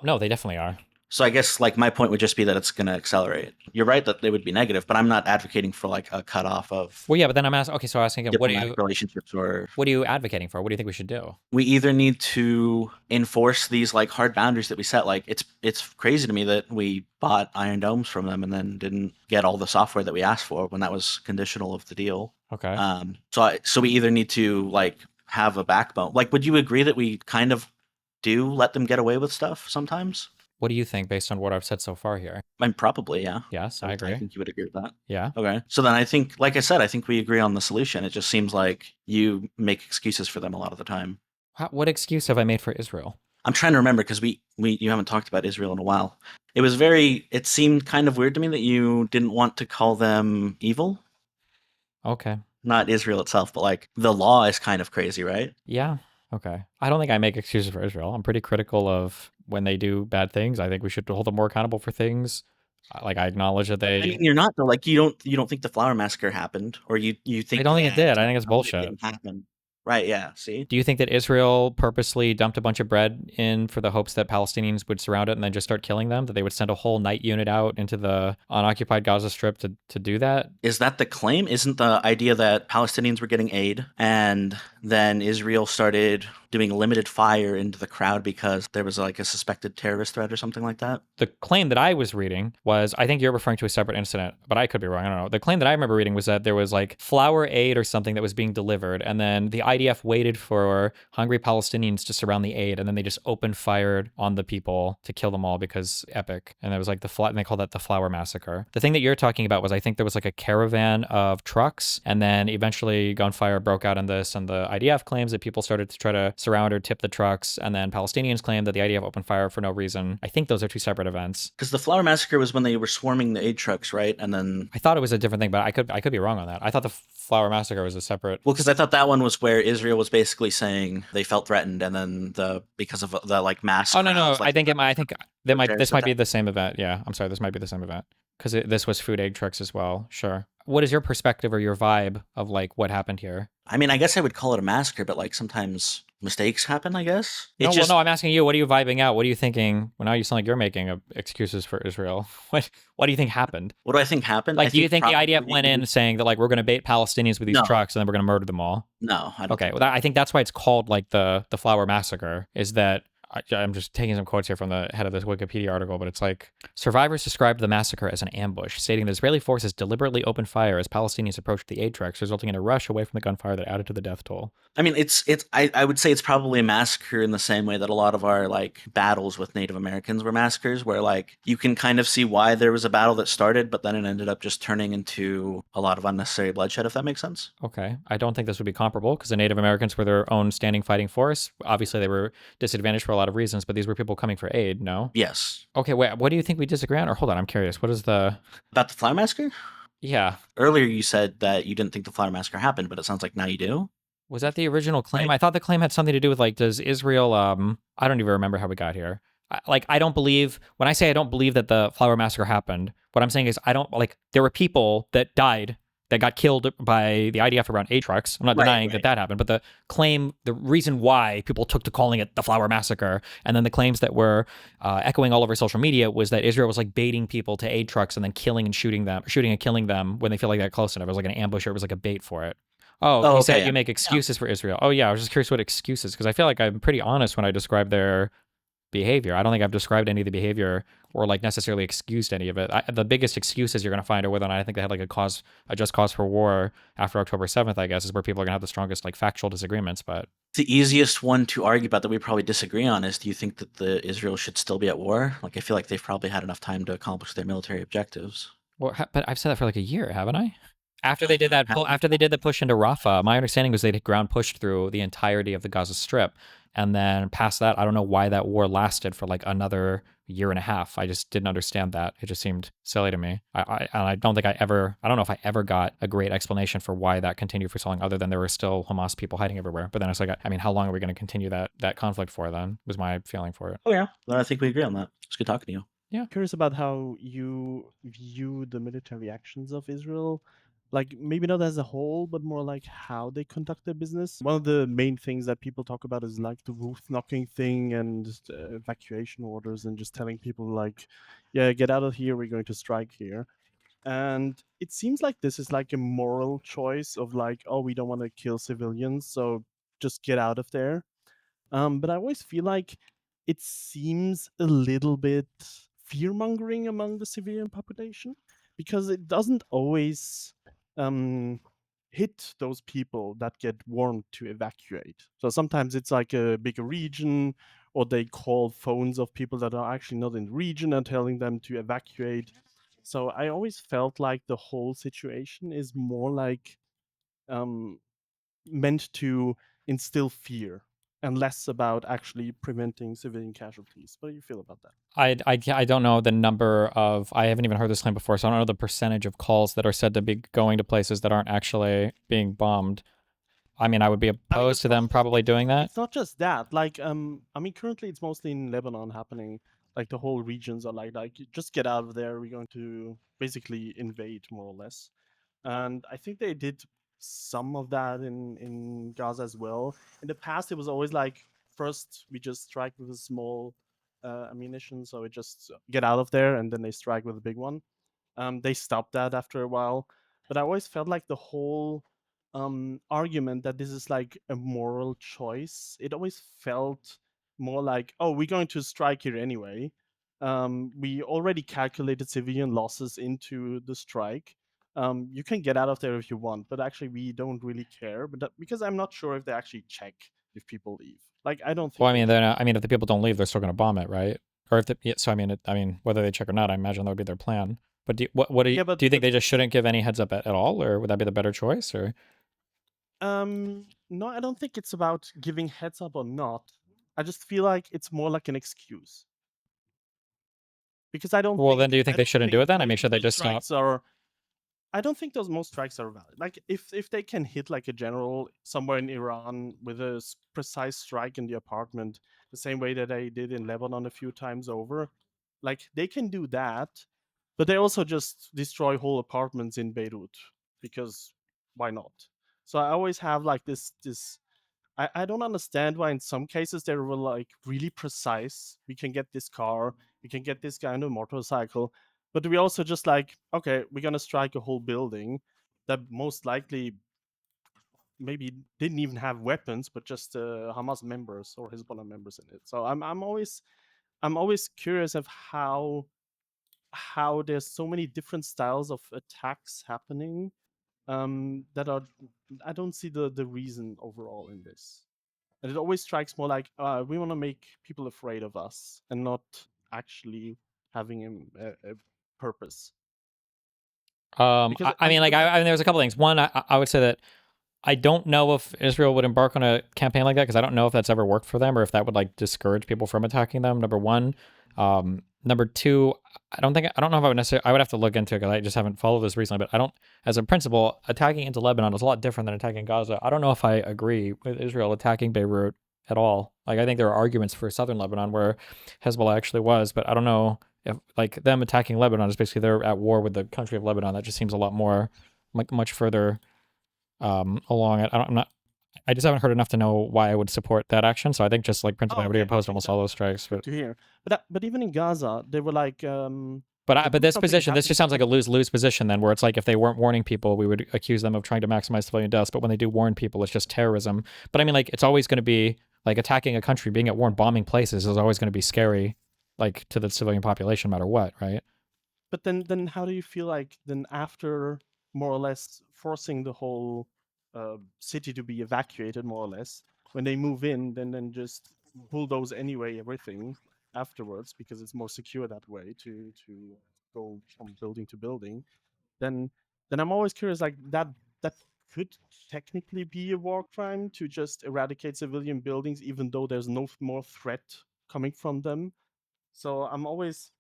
No, they definitely are. So I guess like my point would just be that it's going to accelerate. You're right that they would be negative, but I'm not advocating for like a cutoff of Well, yeah, but then I'm asking. Okay, so asking again, diplomatic relationships, or what are you advocating for? What do you think we should do? we either need to enforce these like hard boundaries that we set. Like it's crazy to me that we bought Iron Domes from them and then didn't get all the software that we asked for when that was conditional of the deal. Okay. So we either need to like have a backbone. Like, would you agree that we kind of do let them get away with stuff sometimes? What do you think based on what I've said so far here? Probably, yeah. Yes, I agree. I think you would agree with that. Yeah. Okay. So then I think, like I said, I think we agree on the solution. It just seems like you make excuses for them a lot of the time. What excuse have I made for Israel? I'm trying to remember because you haven't talked about Israel in a while. It seemed kind of weird to me that you didn't want to call them evil. Okay. Not Israel itself, but like the law is kind of crazy, right? Yeah. Okay. I don't think I make excuses for Israel. I'm pretty critical of when they do bad things. I think we should hold them more accountable for things. Like I acknowledge that they. I mean, you're not though. Like you don't think the flower massacre happened, or you think I don't think it did. I think it's bullshit. It didn't happen. Right, yeah, see? Do you think that Israel purposely dumped a bunch of bread in for the hopes that Palestinians would surround it and then just start killing them? That they would send a whole night unit out into the unoccupied Gaza Strip to do that? Is that the claim? Isn't the idea that Palestinians were getting aid and then Israel started doing limited fire into the crowd because there was like a suspected terrorist threat or something like that? The claim that I was reading was, I think you're referring to a separate incident, but I could be wrong. I don't know. The claim that I remember reading was that there was like flour aid or something that was being delivered, and then the IDF waited for hungry Palestinians to surround the aid, and then they just opened fired on the people to kill them all because epic. And it was like and they called that the flour massacre. The thing that you're talking about was, I think there was like a caravan of trucks, and then eventually gunfire broke out on this, and the IDF claims that people started to try to surround or tip the trucks, and then Palestinians claim that the IDF opened fire for no reason. I think those are two separate events. Because the flower massacre was when they were swarming the aid trucks, right? And then I thought it was a different thing, but I could be wrong on that. I thought the flower massacre was a separate. Well, because I thought that one was where Israel was basically saying they felt threatened, and then because of the like mass. Oh no, like, I think this might be the same event. Yeah, I'm sorry, this might be the same event because this was food aid trucks as well. Sure. What is your perspective or your vibe of like what happened here? I mean, I guess I would call it a massacre, but like sometimes mistakes happen, I guess. No, I'm asking you. What are you vibing out? What are you thinking? Well, now you sound like you're making excuses for Israel. What do you think happened? What do I think happened? Like, do you think the IDF went in saying that like we're going to bait Palestinians with these trucks and then we're going to murder them all? No, I don't. Okay, well, I think that's why it's called like the flower massacre. Is that I'm just taking some quotes here from the head of this Wikipedia article, but it's like, survivors described the massacre as an ambush, stating the Israeli forces deliberately opened fire as Palestinians approached the aid trucks, resulting in a rush away from the gunfire that added to the death toll. I mean, I would say it's probably a massacre in the same way that a lot of our like battles with Native Americans were massacres, where like you can kind of see why there was a battle that started, but then it ended up just turning into a lot of unnecessary bloodshed, if that makes sense. Okay. I don't think this would be comparable because the Native Americans were their own standing fighting force. Obviously, they were disadvantaged for a lot of reasons, but these were people coming for aid, no? Yes. Okay, wait, what do you think we disagree on? Or hold on, I'm curious. What is the... About the flower massacre? Yeah. Earlier you said that you didn't think the flower massacre happened, but it sounds like now you do. Was that the original claim? Right. I thought the claim had something to do with like, does Israel, I don't even remember how we got here. I don't believe, when I say I don't believe that the flower massacre happened, what I'm saying is there were people that died that got killed by the IDF around aid trucks. I'm not denying that happened, but the reason why people took to calling it the flower massacre, and then the claims that were echoing all over social media was that Israel was like baiting people to aid trucks and then shooting and killing them when they feel like that close enough. It was like an ambush, or it was like a bait for it. You said you make excuses for Israel. Oh yeah, I was just curious what excuses, because I feel like I'm pretty honest when I describe their behavior. I don't think I've described any of the behavior or like necessarily excused any of it. The biggest excuses you're going to find are whether or not I think they had like a just cause for war after October 7th, I guess, is where people are going to have the strongest like factual disagreements. But the easiest one to argue about that we probably disagree on is, do you think that the Israel should still be at war? Like, I feel like they've probably had enough time to accomplish their military objectives. Well, but I've said that for like a year, haven't I? After they did the push into Rafah, my understanding was they'd ground pushed through the entirety of the Gaza Strip. And then past that, I don't know why that war lasted for like another year and a half. I just didn't understand that. It just seemed silly to me. I don't know if I ever got a great explanation for why that continued for so long, other than there were still Hamas people hiding everywhere. But then it's like, I mean, how long are we going to continue that conflict for then, was my feeling for it. Oh yeah, well, I think we agree on that. It's good talking to you. Yeah. Curious about how you view the military actions of Israel like maybe not as a whole, but more like how they conduct their business. One of the main things that people talk about is like the roof knocking thing and just, evacuation orders and just telling people like, yeah, get out of here, we're going to strike here. And it seems like this is like a moral choice of like, oh, we don't want to kill civilians, so just get out of there. But I always feel like it seems a little bit fear mongering among the civilian population because it doesn't always hit those people that get warned to evacuate. So sometimes it's like a bigger region, or they call phones of people that are actually not in the region and telling them to evacuate. So I always felt like the whole situation is more like um, meant to instill fear and less about actually preventing civilian casualties. What do you feel about that? I don't know the number of, I haven't even heard this claim before, so I don't know the percentage of calls that are said to be going to places that aren't actually being bombed. I mean, I would be opposed to them probably doing that. It's not just that. Like, I mean, currently it's mostly in Lebanon happening. Like the whole regions are like, just get out of there. We're going to basically invade more or less. And I think they did some of that in Gaza as well. In the past, it was always like, first we just strike with a small ammunition, so we just get out of there, and then they strike with a big one. They stopped that after a while, but I always felt like the whole argument that this is like a moral choice, it always felt more like, oh, we're going to strike here anyway. We already calculated civilian losses into the strike. You can get out of there if you want, but actually we don't really care. But because I'm not sure if they actually check if people leave. Like, I don't think. Well, I mean, I mean, if the people don't leave, they're still going to bomb it, right? Or if the, yeah, so I mean, whether they check or not, I imagine that would be their plan. But what do you, do you think they just shouldn't give any heads up at all, or would that be the better choice? Or no, I don't think it's about giving heads up or not. I just feel like it's more like an excuse. Because I don't. Well, then do you think they shouldn't do it then? I mean, should they just stop? I don't think most strikes are valid. Like, if they can hit like a general somewhere in Iran with a precise strike in the apartment, the same way that they did in Lebanon a few times over, like they can do that, but they also just destroy whole apartments in Beirut because why not? So I always have like this. I don't understand why in some cases they were like really precise. We can get this car, we can get this guy on a motorcycle, but we also just like, okay, we're gonna strike a whole building that most likely maybe didn't even have weapons, but just Hamas members or Hezbollah members in it. So I'm always curious of how there's so many different styles of attacks happening that are, I don't see the reason overall in this. And it always strikes more like we want to make people afraid of us and not actually having a purpose. I mean, like, I mean, there's a couple things. One, I would say that I don't know if Israel would embark on a campaign like that because I don't know if that's ever worked for them or if that would like discourage people from attacking them. Number one. Number two, I don't know if I would necessarily, I would have to look into it because I just haven't followed this recently, but I don't, as a principle, attacking into Lebanon is a lot different than attacking Gaza. I don't know if I agree with Israel attacking Beirut at all. Like, I think there are arguments for southern Lebanon where Hezbollah actually was, but I don't know if, like, them attacking Lebanon is basically they're at war with the country of Lebanon. That just seems a lot more, like, much further along it. I just haven't heard enough to know why I would support that action. So I think just like principally, I would be opposed to almost all those strikes. But to hear, but even in Gaza, they were like. But this position, this just sounds like a lose-lose position then, where it's like if they weren't warning people, we would accuse them of trying to maximize civilian deaths. But when they do warn people, it's just terrorism. But I mean, like, it's always going to be like attacking a country, being at war, and bombing places is always going to be scary, like to the civilian population, no matter what, right? But then how do you feel like then after more or less forcing the whole city to be evacuated, more or less, when they move in, then just bulldoze anyway everything afterwards because it's more secure that way to go from building to building. Then I'm always curious, like that could technically be a war crime to just eradicate civilian buildings, even though there's no more threat coming from them. So I'm always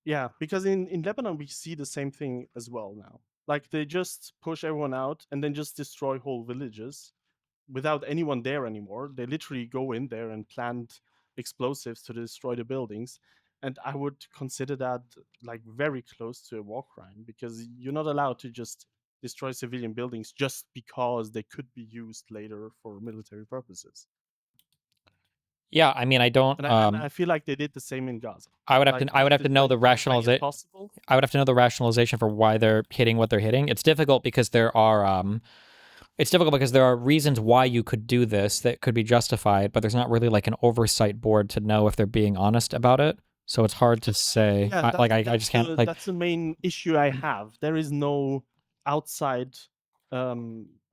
yeah, because in Lebanon we see the same thing as well now. Like they just push everyone out and then just destroy whole villages without anyone there anymore. They literally go in there and plant explosives to destroy the buildings. And I would consider that like very close to a war crime, because you're not allowed to just destroy civilian buildings just because they could be used later for military purposes. Yeah, I mean, I don't. And I feel like they did the same in Gaza. I would have Like, to. I would have to know the rationalization. Possible. I would have to know the rationalization for why they're hitting what they're hitting. It's difficult because there are. It's difficult because there are reasons why you could do this that could be justified, but there's not really like an oversight board to know if they're being honest about it. So it's hard to say. Yeah, I just can't. Like, that's the main issue I have. There is no outside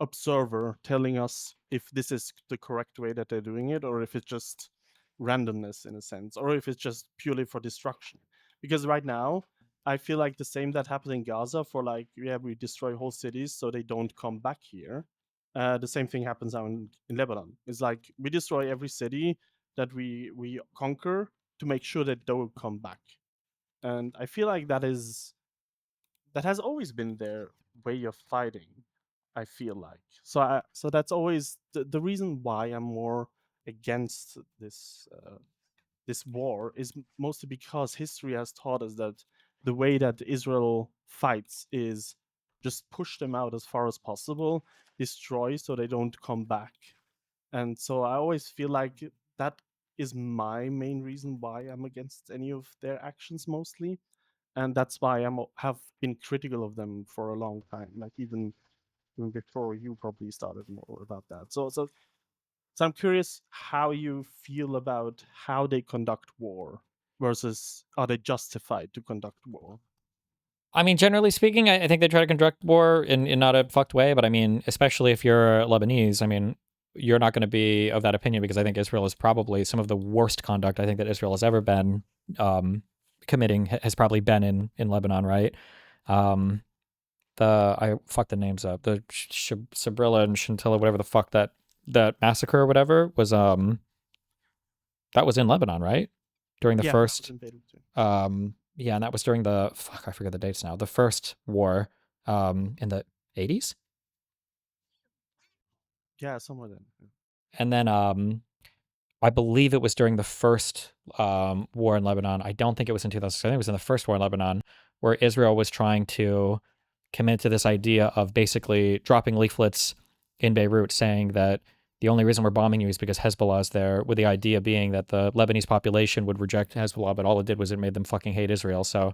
observer telling us if this is the correct way that they're doing it, or if it's just randomness in a sense, or if it's just purely for destruction. Because right now, I feel like the same that happened in Gaza for like, yeah, we destroy whole cities so they don't come back here. The same thing happens now in Lebanon. It's like we destroy every city that we conquer to make sure that they will come back. And I feel like that has always been their way of fighting. I feel like so that's always the reason why I'm more against this this war is mostly because history has taught us that the way that Israel fights is just push them out as far as possible, destroy so they don't come back. And so I always feel like that is my main reason why I'm against any of their actions mostly. And that's why have been critical of them for a long time, like even before you probably started more about that. So I'm curious how you feel about how they conduct war versus are they justified to conduct war? I mean, generally speaking, I think they try to conduct war in not a fucked way, but I mean, especially if you're Lebanese, I mean, you're not going to be of that opinion because I think Israel is probably some of the worst conduct I think that Israel has ever been committing has probably been in Lebanon, right? I fucked the names up. The Sabrilla and Chantilla, whatever the fuck that massacre or whatever was that was in Lebanon, right? During the first yeah, and that was during the I forget the dates now. The first war in the 80s? Yeah, somewhere then. And then I believe it was during the first war in Lebanon. I don't think it was in 2006. I think it was in the first war in Lebanon where Israel was trying to commit to this idea of basically dropping leaflets in Beirut saying that the only reason we're bombing you is because Hezbollah is there, with the idea being that the Lebanese population would reject Hezbollah, but all it did was it made them fucking hate Israel. So,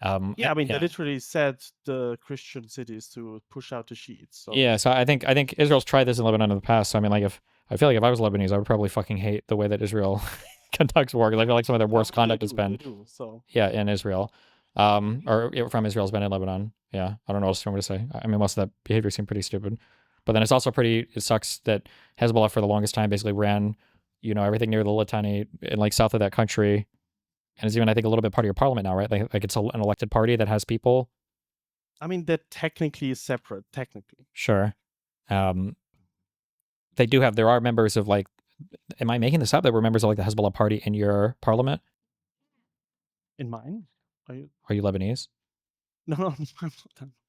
yeah, I mean, they literally said the Christian cities to push out the Shiites. So. Yeah, so I think Israel's tried this in Lebanon in the past. So I mean, like, I feel like if I was Lebanese, I would probably fucking hate the way that Israel conducts war. Because I feel like some of their worst conduct has been, in Israel, or from Israel's been in Lebanon. Yeah, I don't know what else you want me to say. I mean, most of that behavior seemed pretty stupid. But then it's also it sucks that Hezbollah for the longest time basically ran, everything near the Litani and like south of that country. And it's even, I think, a little bit part of your parliament now, right? Like it's an elected party that has people. I mean, they're technically separate, technically. Sure. They do have, there are members of like, am I making this up? There were members of like the Hezbollah party in your parliament? In mine? Are you Lebanese? No.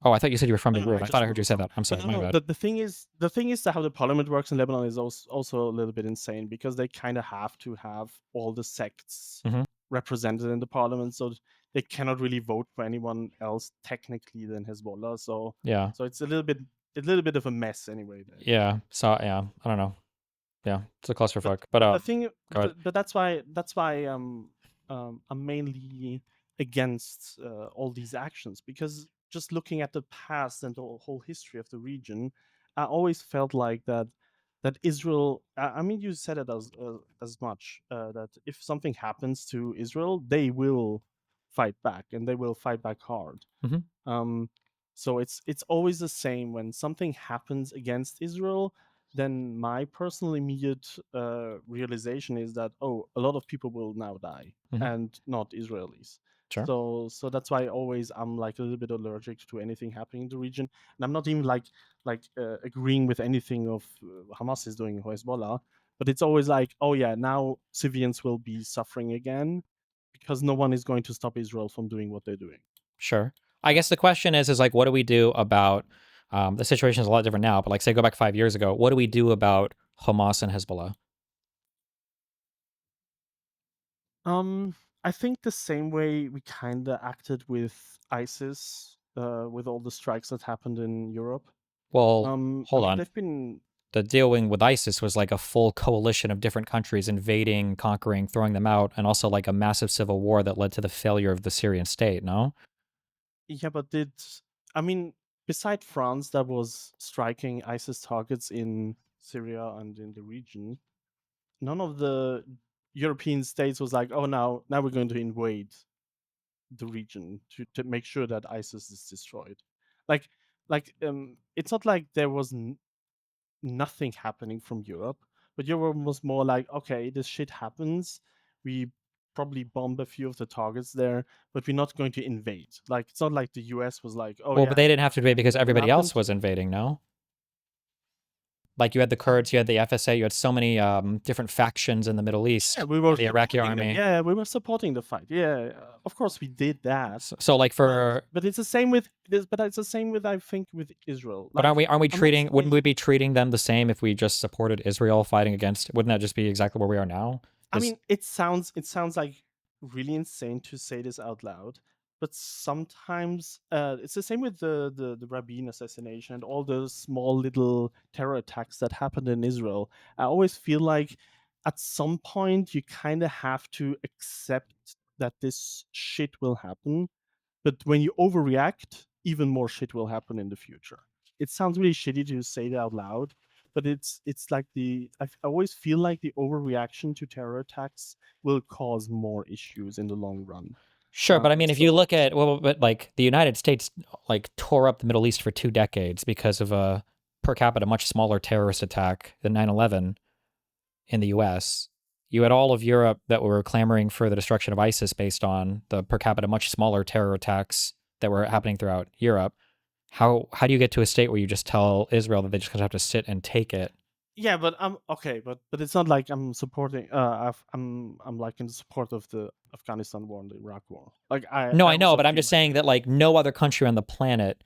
Oh, I thought you said you were from Beirut. I thought I heard you say that. I'm sorry. My bad. The thing is how the parliament works in Lebanon is also a little bit insane because they kind of have to have all the sects represented in the parliament, so they cannot really vote for anyone else technically than Hezbollah. So yeah. So it's a little bit of a mess anyway. Yeah. So yeah, I don't know. Yeah, it's a clusterfuck. But the thing, but that's why I'm mainly against all these actions, because just looking at the past and the whole history of the region, I always felt like that Israel. I mean, you said it as much that if something happens to Israel, they will fight back and they will fight back hard. So it's always the same when something happens against Israel. Then my personal immediate realization is that a lot of people will now die and not Israelis. Sure. So that's why I'm like a little bit allergic to anything happening in the region, and I'm not even like agreeing with anything of Hamas is doing or Hezbollah, but it's always like, oh yeah, now civilians will be suffering again because no one is going to stop Israel from doing what they're doing. Sure. I guess the question is like, what do we do about the situation is a lot different now, but like say go back 5 years ago, what do we do about Hamas and Hezbollah? I think the same way we kind of acted with ISIS, with all the strikes that happened in Europe. Well, I hold mean, on. they've been The dealing with ISIS was like a full coalition of different countries invading, conquering, throwing them out, and also like a massive civil war that led to the failure of the Syrian state, no? Yeah, but I mean, beside France that was striking ISIS targets in Syria and in the region, none of the European states was like, oh, now we're going to invade the region to make sure that ISIS is destroyed. Like, it's not like there was nothing happening from Europe, but Europe was more like, okay, this shit happens. We probably bomb a few of the targets there, but we're not going to invade. Like, it's not like the US was like, oh, Well, yeah, but they didn't have to invade because what everybody else happened? was invading, no? Like you had the Kurds, you had the FSA, you had so many different factions in the Middle East. Yeah, we were the Iraqi supporting them. army. Yeah, we were supporting the fight. Yeah, of course we did that. So like for But it's the same with this. But it's the same with, I think, with Israel. But Like, aren't we I'm not treating? Wouldn't we saying- be treating them the same if we just supported Israel fighting against? Wouldn't that just be exactly where we are now? I mean, it sounds like really insane to say this out loud, but sometimes it's the same with the Rabin assassination and all the small little terror attacks that happened in Israel. I always feel like at some point you kind of have to accept that this shit will happen, but when you overreact, even more shit will happen in the future. It sounds really shitty to say it out loud, but it's like I always feel like the overreaction to terror attacks will cause more issues in the long run. Sure, but I mean, if you look at but like the United States like tore up the Middle East for 2 decades because of a per capita much smaller terrorist attack than 9/11 in the U.S. You had all of Europe that were clamoring for the destruction of ISIS based on the per capita much smaller terror attacks that were happening throughout Europe. How do you get to a state where you just tell Israel that they just have to sit and take it? Yeah, but I'm okay, but it's not like I'm supporting. I'm like in support of the Afghanistan war and the Iraq war. Like I know, also but I'm feel just saying that like no other country on the planet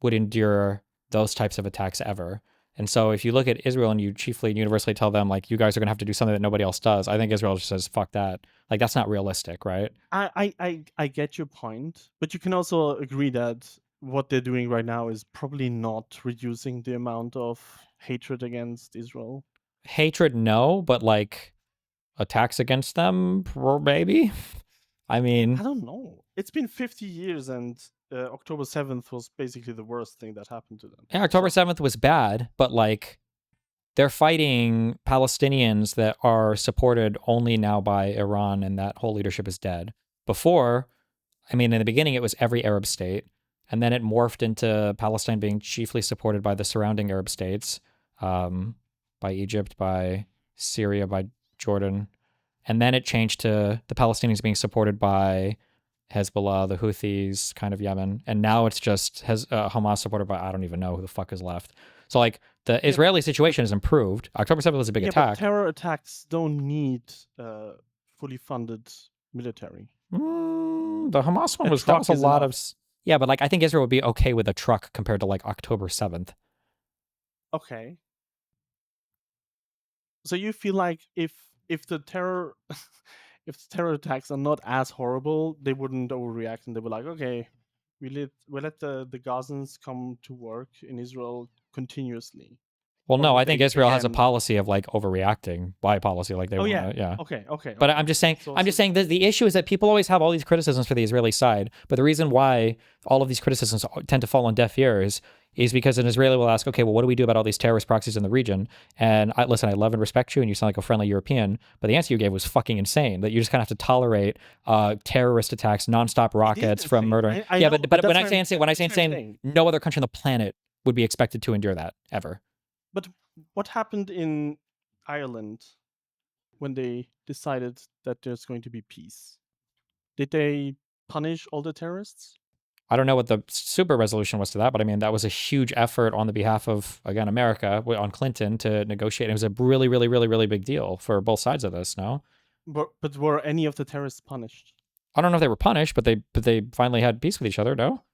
would endure those types of attacks ever. And so if you look at Israel and you chiefly and universally tell them like you guys are gonna have to do something that nobody else does, I think Israel just says fuck that. Like that's not realistic, right? I get your point, but you can also agree that what they're doing right now is probably not reducing the amount of hatred against Israel. Hatred, no, but like attacks against them, maybe. I mean, I don't know. It's been 50 years, and October 7th was basically the worst thing that happened to them. yeah, October 7th was bad, but like they're fighting Palestinians that are supported only now by Iran, and that whole leadership is dead. Before, I mean, in the beginning, it was every Arab state, and then it morphed into Palestine being chiefly supported by the surrounding Arab states, by Egypt, by Syria, by Jordan, and then it changed to the Palestinians being supported by Hezbollah, the Houthis, kind of Yemen, and now it's just Hamas supported by I don't even know who the fuck is left. So like the Israeli situation has improved. October 7th was a big attack. But terror attacks don't need fully funded military. The Hamas one was a lot of yeah, but like I think Israel would be okay with a truck compared to like October 7th. Okay. So you feel like if the terror if the terror attacks are not as horrible, they wouldn't overreact and they were like, okay, we let the Gazans come to work in Israel continuously. Well, no, I think Israel has a policy of like overreacting by policy, like they want to, yeah. Okay. But I'm just saying, that the issue is that people always have all these criticisms for the Israeli side, but the reason why all of these criticisms tend to fall on deaf ears is because an Israeli will ask, okay, well, what do we do about all these terrorist proxies in the region? And I love and respect you, and you sound like a friendly European, but the answer you gave was fucking insane, that you just kind of have to tolerate terrorist attacks, nonstop rockets from murdering. Yeah, but when I say insane, no other country on the planet would be expected to endure that, ever. But what happened in Ireland when they decided that there's going to be peace? Did they punish all the terrorists? I don't know what the super resolution was to that, but I mean, that was a huge effort on the behalf of, again, America, on Clinton to negotiate. It was a really, really, really, really big deal for both sides of this, no? But were any of the terrorists punished? I don't know if they were punished, but they finally had peace with each other, no?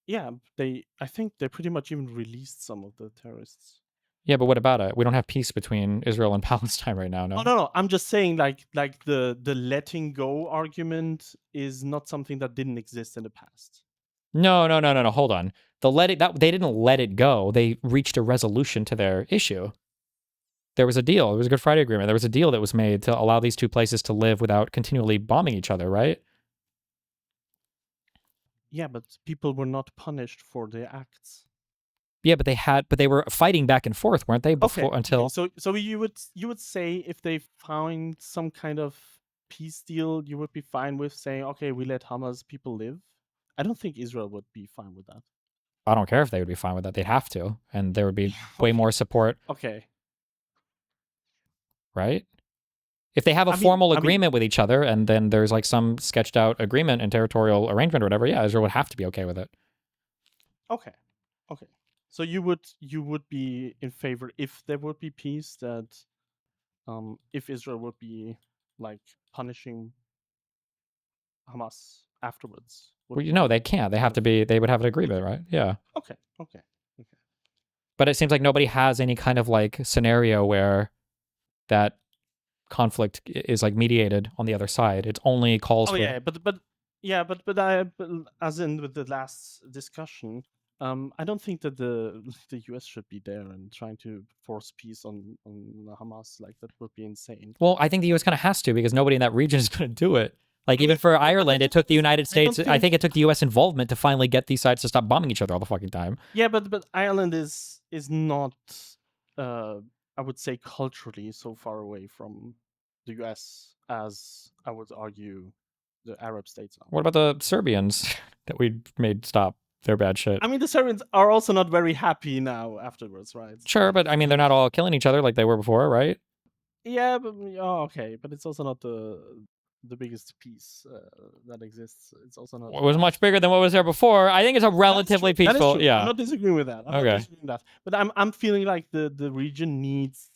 Yeah, I think they pretty much even released some of the terrorists. Yeah, but what about it? We don't have peace between Israel and Palestine right now, no? Oh no, I'm just saying like the letting go argument is not something that didn't exist in the past. No. Hold on. They didn't let it go. They reached a resolution to their issue. There was a deal. It was a Good Friday Agreement. There was a deal that was made to allow these two places to live without continually bombing each other, right? Yeah, but people were not punished for their acts. Yeah, but they were fighting back and forth, weren't they? Before until So you would say if they found some kind of peace deal, you would be fine with saying, okay, we let Hamas people live. I don't think Israel would be fine with that. I don't care if they would be fine with that. They'd have to, and there would be way more support. Okay. Right? If they have a formal agreement with each other, and then there's like some sketched out agreement and territorial arrangement or whatever, yeah, Israel would have to be okay with it. Okay. So you would be in favor if there would be peace, that if Israel would be like punishing Hamas afterwards. Well, they can't. They have to be. They would have an agreement, right? Yeah. Okay. But it seems like nobody has any kind of like scenario where that conflict is like mediated on the other side. It's only calls for. But as in with the last discussion, I don't think that the US should be there and trying to force peace on Hamas. Like, that would be insane. Well, I think the US kind of has to, because nobody in that region is going to do it. Like, even for Ireland, it took the United States. I think it took the US involvement to finally get these sides to stop bombing each other all the fucking time. Yeah, but Ireland is not, I would say, culturally so far away from the US as I would argue the Arab states are. What about the Serbians that we made stop their bad shit? I mean, the Serbians are also not very happy now afterwards, right? Sure, but I mean, they're not all killing each other like they were before, right? Yeah, but okay, but it's also not the biggest piece that exists. It's also not. It was much bigger than what was there before. I think it's a relatively That is peaceful. true. Yeah, I'm not disagreeing with that. Okay. But I'm feeling like the region needs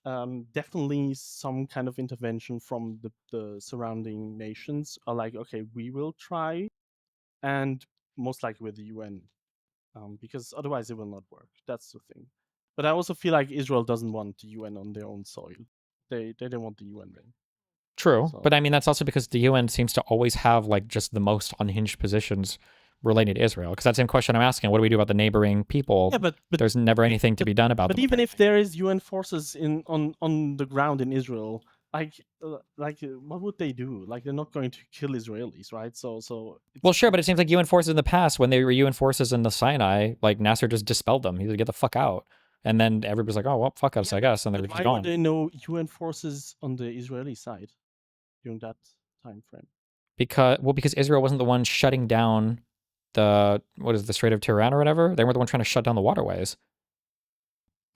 definitely some kind of intervention from the surrounding nations. Are like, okay, we will try, and most likely with the UN, because otherwise it will not work. That's the thing. But I also feel like Israel doesn't want the UN on their own soil. They don't want the UN there. true. But I mean, that's also because the UN seems to always have like just the most unhinged positions related to Israel. Because that same question I'm asking: what do we do about the neighboring people? Yeah, but there's never anything to be done about But them. even if there is UN forces on the ground in Israel, what would they do? Like, they're not going to kill Israelis, right? So. Well, sure, but it seems like UN forces in the past, when they were UN forces in the Sinai, like Nasser just dispelled them. He said, "Get the fuck out," and then everybody's like, "Oh well, fuck us, I guess," and they're just Why gone. were there no UN forces on the Israeli side during that time frame? Because Israel wasn't the one shutting down the Strait of Tiran or whatever. They weren't the one trying to shut down the waterways.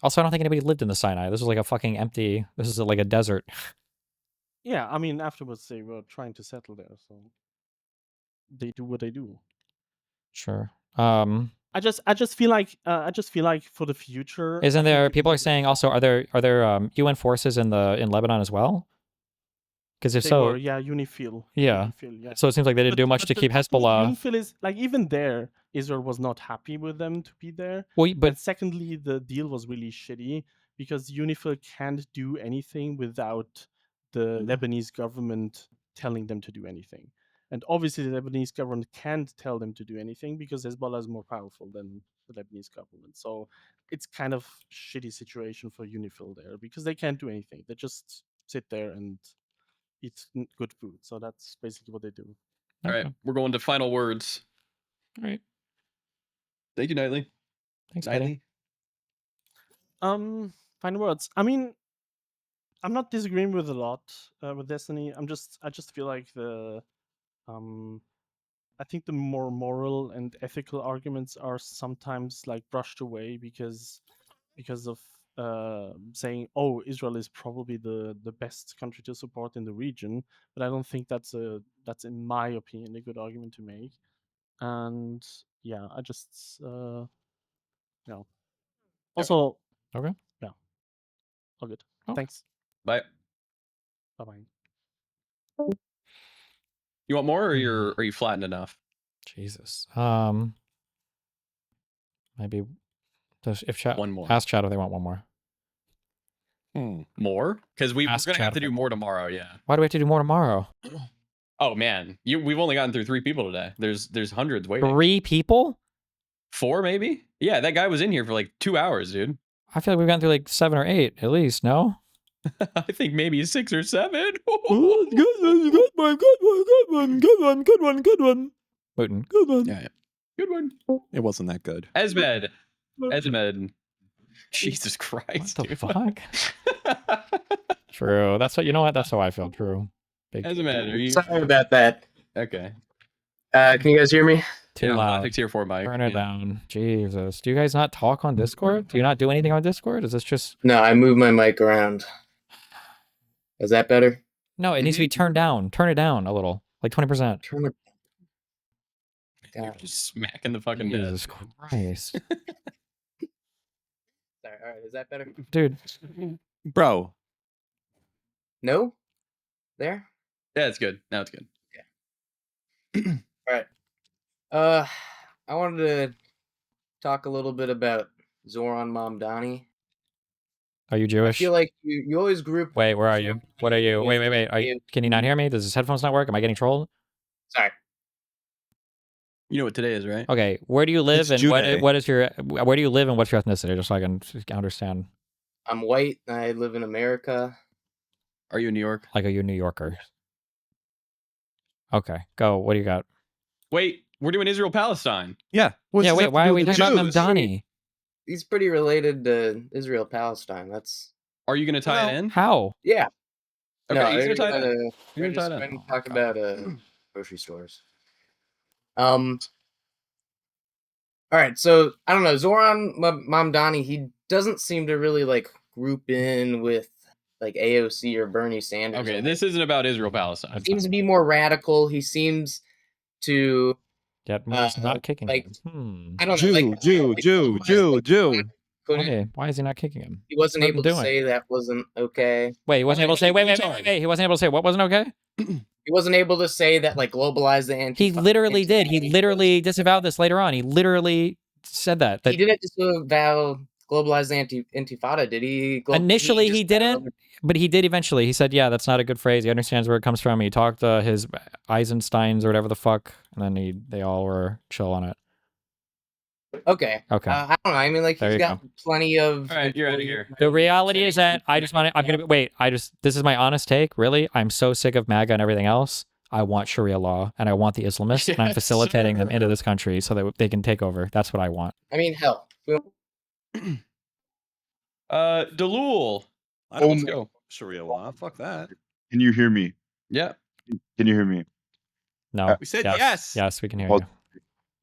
Also, I don't think anybody lived in the Sinai. This was like a fucking empty. This is like a desert. Yeah, I mean, afterwards they were trying to settle there, so they do what they do. Sure. I just feel like for the future. Isn't there? People are saying also, are there UN forces in Lebanon as well? Because if They so, were, yeah, UNIFIL. yeah. UNIFIL, yeah. So it seems like they didn't do much to keep Hezbollah. UNIFIL is like, even there, Israel was not happy with them to be there. Well, but and secondly, the deal was really shitty because UNIFIL can't do anything without the Lebanese government telling them to do anything. And obviously, the Lebanese government can't tell them to do anything because Hezbollah is more powerful than the Lebanese government. So it's kind of shitty situation for UNIFIL there because they can't do anything. They just sit there and eat good food. So that's basically what they do. All right, we're going to final words. All right. Thank you, Nighley. Thanks, Nighley. Final words. I mean, I'm not disagreeing with a lot with Destiny. I just feel like I think the more moral and ethical arguments are sometimes like brushed away because of saying, oh, Israel is probably the best country to support in the region, but I don't think that's in my opinion a good argument to make. And yeah, I just also okay, yeah, all good. Oh. Thanks. Bye. Bye. You want more, or are you flattened enough? Jesus. Maybe if chat one more. Ask chat if they want one more. More? Because we're Ask going to have to chat. do more tomorrow, yeah. Why do we have to do more tomorrow? Oh, man. We've only gotten through 3 people today. There's hundreds waiting. 3 people? 4, maybe? Yeah, that guy was in here for like 2 hours, dude. I feel like we've gone through like 7 or 8 at least, no? I think maybe 6 or 7. Good one. Putin, good one. Yeah, Good one. it wasn't that good. Esmed. Jesus Christ. What the dude. fuck? True. That's what, you know what? That's how I feel. True. Esmed, are you... Sorry about that. Okay. Can you guys hear me? Too Yeah, loud. I think tier 4 mic. Turn it down. Jesus. Do you guys not talk on Discord? Do you not do anything on Discord? Is this just... No, I moved my mic around. Is that better? No, it needs to be turned down. Turn it down a little. Like 20%. Turn it You're down. just smacking the fucking Jesus desk. Christ. Sorry, all right, is that better? Dude. Bro. No? There? Yeah, it's good. Now it's good. All right. I wanted to talk a little bit about Zoran Mamdani. Are you I Jewish? feel like you always group. Wait, where are you? What are you? Wait. Can you not hear me? Does his headphones not work? Am I getting trolled? Sorry. You know what today is, right? Okay, where do you live It's and Jude. what is your where do you live and what's your ethnicity? Just so I can understand. I'm white. I live in America. Are you in New York? Like, are you a New Yorker? Okay, go. What do you got? Wait, we're doing Israel Palestine. Yeah. Yeah, wait. Why are we talking about Mamdani? He's pretty related to Israel Palestine. That's Are you going to tie it in? How? yeah. Okay, No, you're going to tie it in. we're You're just gonna tie it going in. to talk about grocery stores. All right, so I don't know. Zoran Mamdani, he doesn't seem to really like group in with like AOC or Bernie Sanders. Okay, this isn't about Israel Palestine. He seems to be more radical. He seems to Get not kicking like him. I don't know. Like, Jew. couldn't, Okay, why is he not kicking him? he wasn't Let him able to do it. say that wasn't okay. Wait, he wasn't able to say. Wait. He wasn't able to say what wasn't okay. He wasn't able to say that like globalize the anti. He literally did. He literally disavowed this later on. He literally said that. He didn't disavow globalize the intifada, did he? Initially, he just- didn't, but he did eventually. He said, yeah, that's not a good phrase. He understands where it comes from. He talked to his Eisensteins or whatever the fuck, and then they all were chill on it. Okay. Okay. I don't know. I mean, like There he's you got plenty of. All right, you're out of here. The reality is that I just want to, I'm going to, wait, this is my honest take. Really? I'm so sick of MAGA and everything else. I want Sharia law and I want the Islamists and I'm Yes. facilitating them into this country so that they can take over. That's what I want. I mean, hell. Dalool. Let's go. Sharia law. Fuck that. Can you hear me? Yeah. Can you hear me? No. We said yes. Yes, we can hear Oh, you.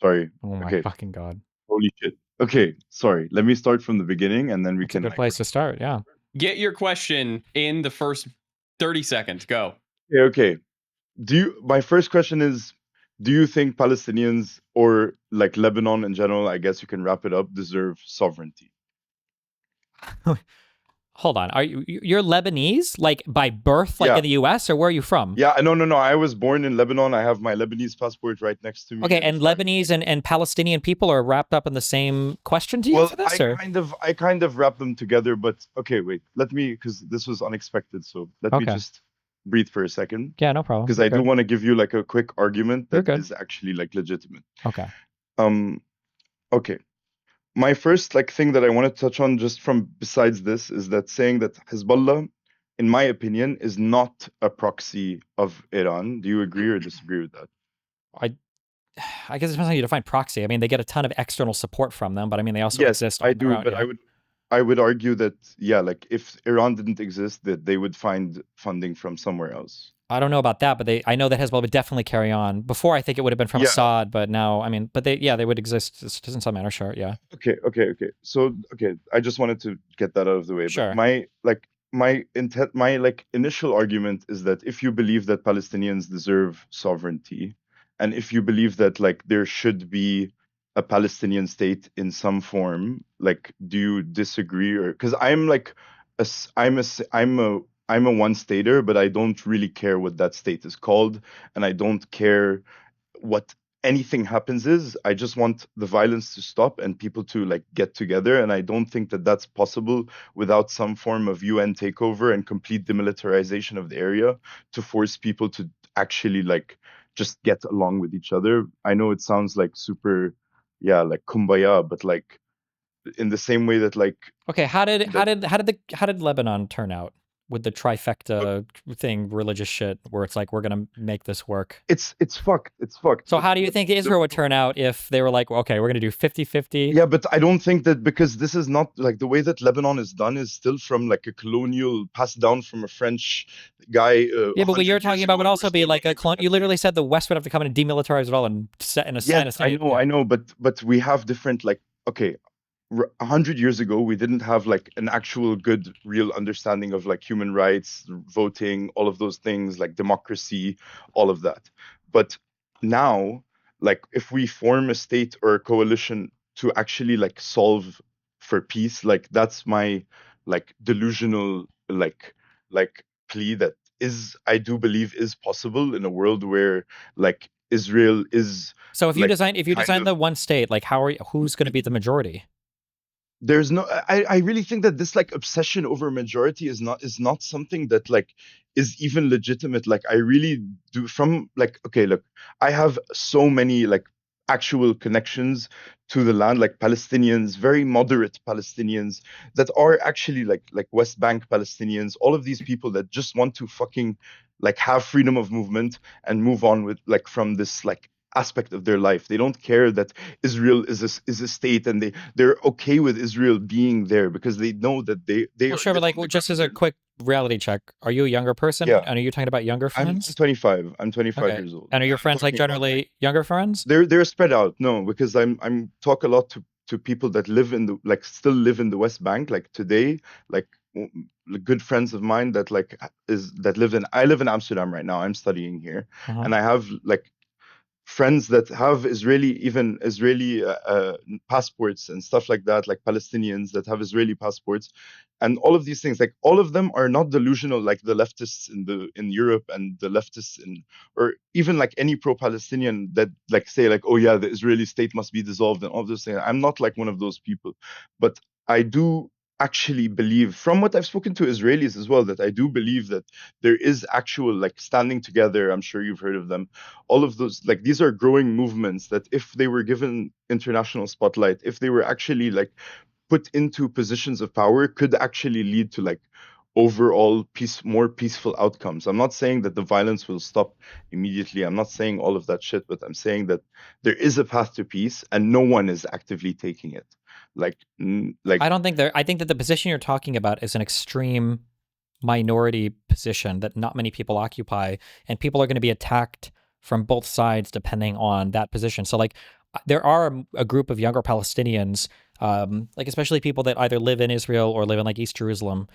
Sorry. Oh my Okay. fucking God. Holy shit. Okay, sorry. Let me start from the beginning and then we It's a can. good place to start. Yeah. Get your question in the first 30 seconds. Go. Okay. My first question is, do you think Palestinians or like Lebanon in general, I guess you can wrap it up, deserve sovereignty? Hold on. You're Lebanese? Like by birth, like Yeah. in the US, or where are you from? Yeah, no. I was born in Lebanon. I have my Lebanese passport right next to me. Okay, and Lebanese and Palestinian people are wrapped up in the same question to you Well, for this, I or? kind of wrap them together, but okay, wait. Because this was unexpected, so let me Okay. just breathe for a second. Yeah, no problem. Because I do Good. want to give you like a quick argument You're that good. is actually like legitimate. Okay. Okay. My first like thing that I want to touch on just from besides this is that saying that Hezbollah, in my opinion, is not a proxy of Iran. Do you agree or disagree with that? I guess it depends on how you define proxy. I mean, they get a ton of external support from them, but I mean, they also Yes, exist. I on do, their own, but yeah. I would argue that like if Iran didn't exist, that they would find funding from somewhere else. I don't know about that, but I know that Hezbollah would definitely carry on. Before, I think it would have been from Yeah. Assad, but now, I mean, but they would exist. It doesn't sound matter, sure, yeah. Okay. So I just wanted to get that out of the way. Sure. But my initial argument is that if you believe that Palestinians deserve sovereignty, and if you believe that like there should be a Palestinian state in some form, like do you disagree? Or because I'm like I'm a one stater, but I don't really care what that state is called, and I don't care what anything happens is I just want the violence to stop and people to like get together, and I don't think that that's possible without some form of UN takeover and complete demilitarization of the area to force people to actually like just get along with each other. I know it sounds like super, yeah, like kumbaya, but like in the same way that like Okay, how did Lebanon turn out with the trifecta thing, religious shit, where it's like we're gonna make this work? it's fucked. It's fucked. So But how do you think Israel would turn out if they were like, okay, we're gonna do 50-50? yeah, but I don't think that, because this is not like the way that Lebanon is done is still from like a colonial passed down from a French guy. Yeah, but what 100 you're years talking ago, about would and also we're be still like a looking for clone. You literally said the West would have to come in and demilitarize it all and set in a sign a Yes, state. I know, but we have different like, okay, 100 years ago we didn't have like an actual good real understanding of like human rights, voting, all of those things, like democracy, all of that. But now, like if we form a state or a coalition to actually like solve for peace, like that's my like delusional like plea that is, I do believe, is possible in a world where like Israel is So if you like design kind of, the one state, like who's going to be the majority? there's no, I really think that this like obsession over majority is not something that like is even legitimate. Like I really do, from like, okay, look, I have so many like actual connections to the land, like Palestinians, very moderate Palestinians that are actually like West Bank Palestinians, all of these people that just want to fucking like have freedom of movement and move on with like from this like aspect of their life. They don't care that Israel is a state, and they're okay with Israel being there because they know that they Well, sure, but live like, on the just as ground. a quick reality check, are you a younger person? Yeah, And are you talking about younger I'm friends? 25. I'm 25 Okay. years old. And are your I'm friends like talking about like, generally younger friends? they're spread out. No, because I'm talk a lot to people that live in the like still live in the West Bank. Like today, like good friends of mine that like I live in Amsterdam right now. I'm studying here, Uh-huh. and I have like friends that have even Israeli passports and stuff like that, like Palestinians that have Israeli passports, and all of these things. Like all of them are not delusional, like the leftists in Europe and the leftists in, or even like any pro-Palestinian that like say like, oh yeah, the Israeli state must be dissolved and all those things. I'm not like one of those people, but I do actually believe, from what I've spoken to Israelis as well, that I do believe that there is actual like standing together. I'm sure you've heard of them, all of those, like these are growing movements that if they were given international spotlight, if they were actually like put into positions of power, could actually lead to like overall more peaceful outcomes. I'm not saying that the violence will stop immediately. I'm not saying all of that shit, but I'm saying that there is a path to peace and no one is actively taking it. Like I don't think I think that the position you're talking about is an extreme minority position that not many people occupy, and people are going to be attacked from both sides depending on that position. So like there are a group of younger Palestinians, like especially people that either live in Israel or live in like East Jerusalem,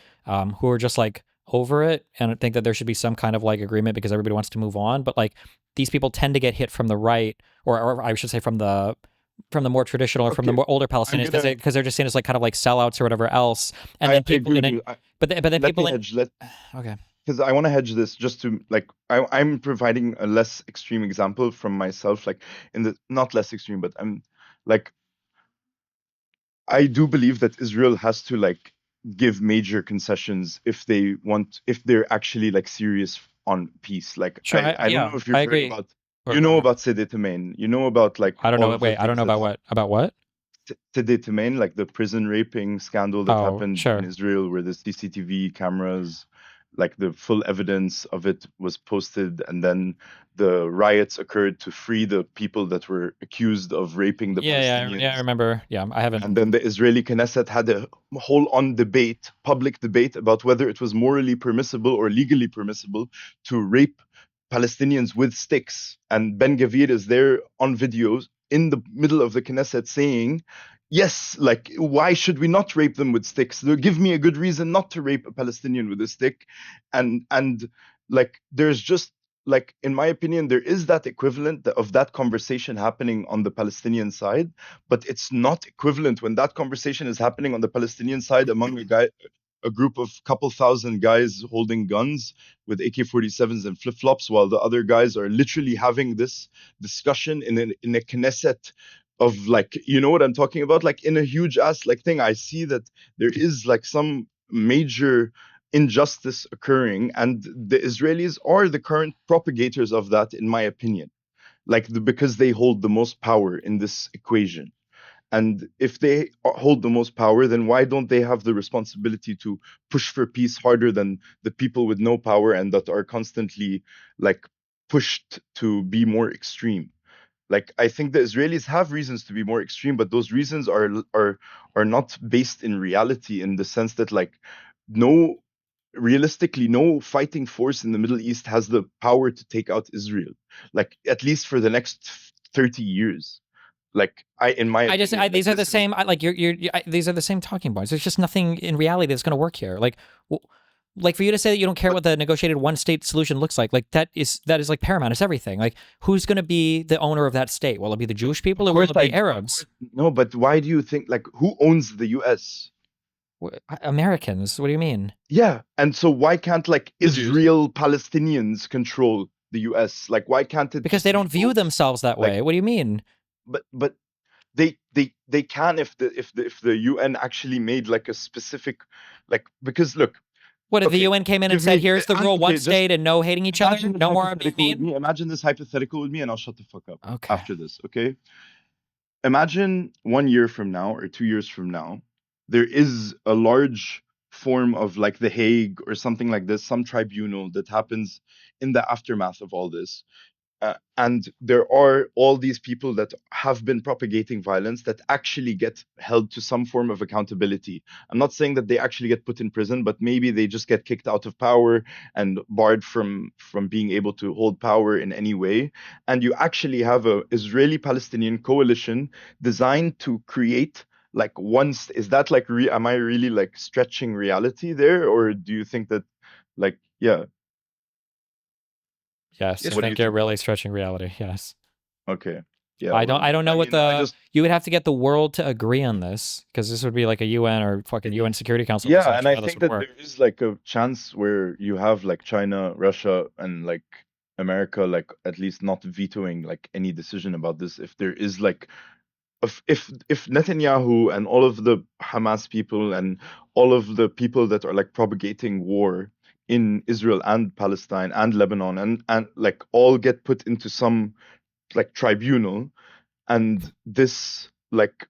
who are just like over it and think that there should be some kind of like agreement because everybody wants to move on. But like these people tend to get hit from the right, or I should say from the more traditional or from the more older Palestinians because they're just seen as like kind of like sellouts or whatever else. And then people, but then people, okay, because I want to hedge this just to like I'm providing a less extreme example from myself, like in the not less extreme, but I'm like I do believe that Israel has to like give major concessions if they're actually like serious on peace. Like sure, I don't know if you've heard about Sede Temain, you know about like I don't all know. of the Wait, I don't things know about what. Sede Temain, like the prison raping scandal that happened in Israel, where the CCTV cameras, like the full evidence of it was posted, and then the riots occurred to free the people that were accused of raping the Palestinians. Yeah, I remember. Yeah, I haven't. And then the Israeli Knesset had a whole-on debate, public debate, about whether it was morally permissible or legally permissible to rape Palestinians with sticks. And Ben Gavir is there on videos in the middle of the Knesset saying, yes, like, why should we not rape them with sticks? Give me a good reason not to rape a Palestinian with a stick. And like, there's just, like, in my opinion, there is that equivalent of that conversation happening on the Palestinian side, but it's not equivalent when that conversation is happening on the Palestinian side among a group of couple thousand guys holding guns with AK-47s and flip-flops, while the other guys are literally having this discussion in a Knesset of like, you know what I'm talking about? Like in a huge ass like thing, I see that there is like some major injustice occurring, and the Israelis are the current propagators of that, in my opinion. Like because they hold the most power in this equation. And if they hold the most power, then why don't they have the responsibility to push for peace harder than the people with no power and that are constantly like pushed to be more extreme? Like I think the Israelis have reasons to be more extreme, but those reasons are not based in reality, in the sense that like realistically no fighting force in the Middle East has the power to take out Israel, like at least for the next 30 years. Like in my opinion, these are the same. These are the same talking points. There's just nothing in reality that's going to work here. Like for you to say that you don't care what the negotiated one-state solution looks like that is like paramount. It's everything. Like who's going to be the owner of that state? Will it be the Jewish people or will it be Arabs? No, but why do you think like who owns the U.S.? Americans. What do you mean? Yeah, and so why can't like Israel Palestinians control the U.S.? Like why can't it? Because they don't view themselves that way. What do you mean? But they can if the UN actually made like a specific like, because look. What if the UN came in and said, "Here's the rule: one state and no hating each other, no more being"? Imagine this hypothetical with me, and I'll shut the fuck up after this. Okay. Imagine 1 year from now or 2 years from now, there is a large form of like the Hague or something like this, some tribunal that happens in the aftermath of all this. And there are all these people that have been propagating violence that actually get held to some form of accountability. I'm not saying that they actually get put in prison, but maybe they just get kicked out of power and barred from being able to hold power in any way. And you actually have a Israeli-Palestinian coalition designed to create like is that like am I really like stretching reality there, or do you think that like yeah? Yes, I think you're really stretching reality. Yes. Okay. Yeah. I don't know what you would have to get the world to agree on this, because this would be like a UN or fucking UN Security Council. Yeah, and I think that there is like a chance where you have like China, Russia, and like America, like at least not vetoing like any decision about this. If there is like, if Netanyahu and all of the Hamas people and all of the people that are like propagating war in Israel and Palestine and Lebanon and like all get put into some like tribunal, and this like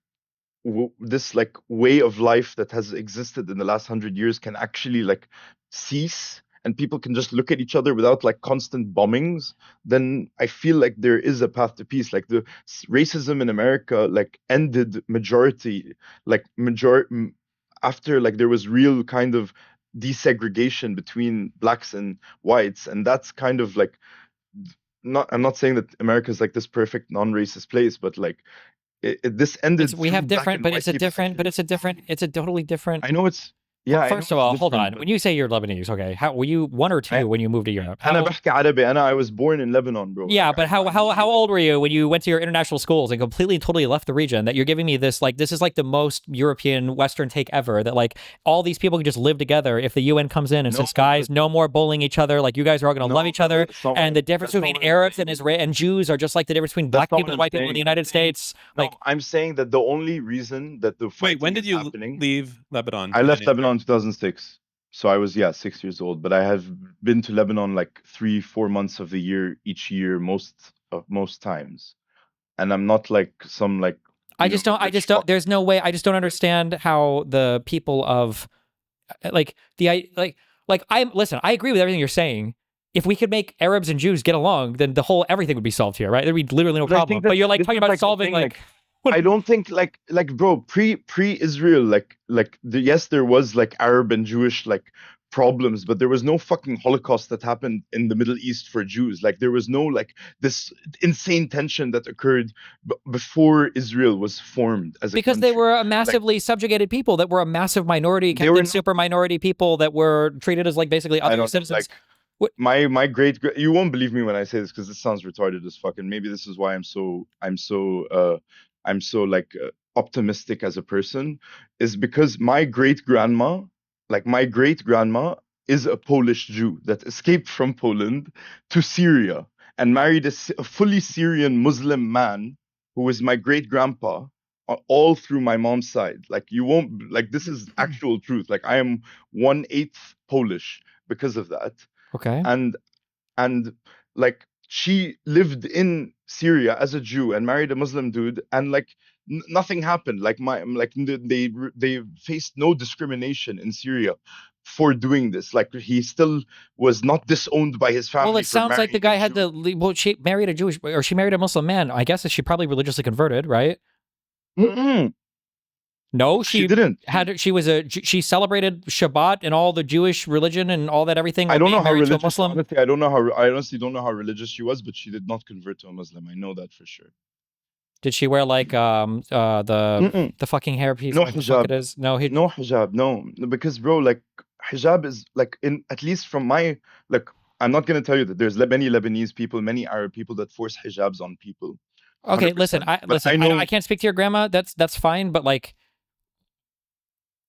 this like way of life that has existed in the last 100 years can actually like cease, and people can just look at each other without like constant bombings, then I feel like there is a path to peace. Like the racism in America like ended after like there was real kind of desegregation between blacks and whites, and that's kind of like I'm not saying that America is like this perfect non-racist place, but like this ended. We have different, but it's a totally different. I know it's. Yeah. First of all, hold on. When you say you're Lebanese, okay, how were you 1 or 2 when you moved to Europe? I was born in Lebanon, bro. Yeah, but how old were you when you went to your international schools and completely and totally left the region? That you're giving me this like this is like the most European Western take ever. That like all these people can just live together if the UN comes in and says, guys, no more bullying each other. Like you guys are all gonna love each other. And the difference between Arabs and Israel and Jews are just like the difference between black people and white people in the United States. Like I'm saying that the only reason that the when did you leave Lebanon? I left Lebanon in 2006. So I was 6 years old, but I have been to Lebanon like 3-4 months of the year each year, most times, and I'm not like some like. I just don't. There's no way. I just don't understand how the people of, like listen. I agree with everything you're saying. If we could make Arabs and Jews get along, then everything would be solved here, right? There'd be literally no problem. But you're like talking about solving like. I don't think like bro, pre-Israel yes, there was like Arab and Jewish like problems, but there was no fucking Holocaust that happened in the Middle East for Jews. Like there was no like this insane tension that occurred before Israel was formed as a because country. They were a massively subjugated people that were a massive minority, super minority people that were treated as like basically other citizens. My great you won't believe me when I say this because this sounds retarded as fuck, and maybe this is why I'm so like optimistic as a person, is because my great grandma like my great grandma is a Polish Jew that escaped from Poland to Syria and married a fully Syrian Muslim man who was my great grandpa, all through my mom's side. Like you won't like this is actual truth. Like I am 1/8 Polish because of that. Okay. And like she lived in Syria as a Jew and married a Muslim dude, and like nothing happened. Like they faced no discrimination in Syria for doing this. Like he still was not disowned by his family. Well, it sounds like the guy had to. Well, she married a Jewish, or she married a Muslim man. I guess she probably religiously converted, right? No, she didn't. She celebrated Shabbat and all the Jewish religion and all that everything. I don't know how religious. Muslim. Honestly, I honestly don't know how religious she was, but she did not convert to a Muslim. I know that for sure. Did she wear like the fucking hairpiece? No like hijab. It is? No hijab. No, because bro, like hijab is like in at least from my like. I'm not gonna tell you that there's many Lebanese people, many Arab people that force hijabs on people. Okay, 100%. listen. I can't speak to your grandma. That's fine. But like.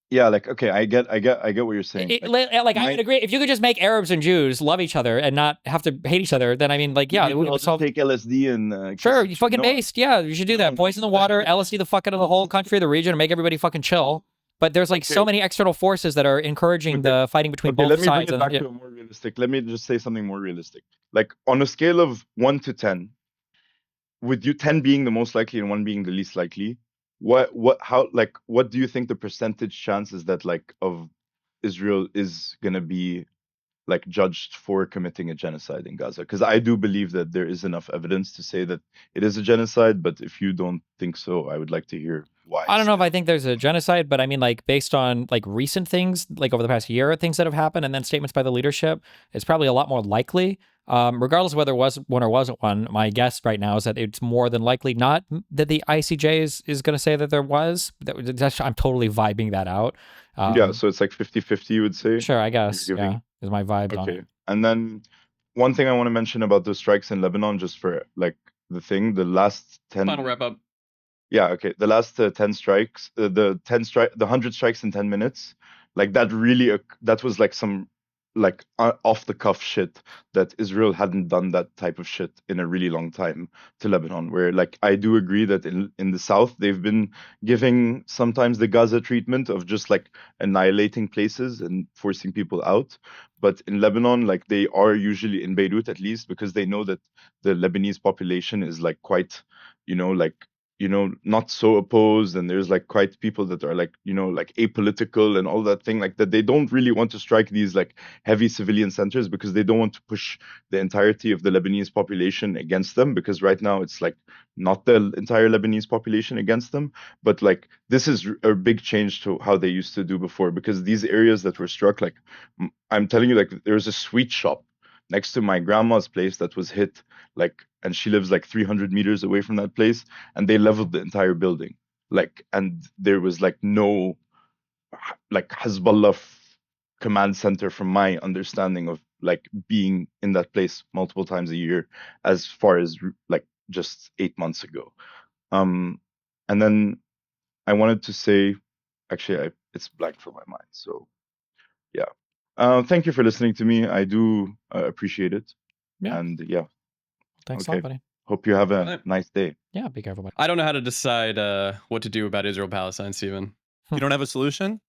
Yeah, like okay, I get what you're saying. I would agree if you could just make Arabs and Jews love each other and not have to hate each other. Then I mean, like, yeah, we would also take LSD and sure, you fucking based. Yeah, you should do that. Poison the water, LSD the fuck out of the whole country, the region, and make everybody fucking chill. But there's like so many external forces that are encouraging the fighting between both sides. Let me bring it back to a more realistic. Let me just say something more realistic. Like on a scale of 1 to 10, with you 10 being the most likely and 1 being the least likely. What do you think the percentage chances that like of Israel is gonna be like judged for committing a genocide in Gaza? Because I do believe that there is enough evidence to say that it is a genocide, but if you don't think so, I would like to hear why. I don't know if I think there's a genocide, but I mean, like, based on like recent things, like over the past year, things that have happened, and then statements by the leadership, it's probably a lot more likely. Regardless of whether it was one or wasn't one, my guess right now is that it's more than likely not that the ICJ is going to say that there was. I'm totally vibing that out. Yeah, so it's like 50-50, you would say? Sure, I guess. Yeah, is my vibe on it. And then one thing I want to mention about the strikes in Lebanon, just for like the last 10... Final wrap up. Yeah, okay. The last 10 strikes, the 100 strikes in 10 minutes, like that really, that was like some like off the cuff shit that Israel hadn't done that type of shit in a really long time to Lebanon, where like I do agree that in the south they've been giving sometimes the Gaza treatment of just like annihilating places and forcing people out, but in Lebanon like they are usually in Beirut at least because they know that the Lebanese population is like quite not so opposed, and there's like quite people that are like like apolitical and all that thing, like that they don't really want to strike these like heavy civilian centers because they don't want to push the entirety of the Lebanese population against them, because right now it's like not the entire Lebanese population against them, but like this is a big change to how they used to do before, because these areas that were struck, like I'm telling you, like there's a sweet shop next to my grandma's place that was hit, like, and she lives like 300 meters away from that place, and they leveled the entire building, like, and there was like no like Hezbollah command center from my understanding of like being in that place multiple times a year as far as like just 8 months ago. And then I wanted to say, actually it's blank from my mind, so yeah. Thank you for listening to me. I do appreciate it. Yeah. And yeah. Thanks a lot, buddy. Hope you have a nice day. Yeah, be careful, buddy. I don't know how to decide what to do about Israel-Palestine, Steven. You don't have a solution?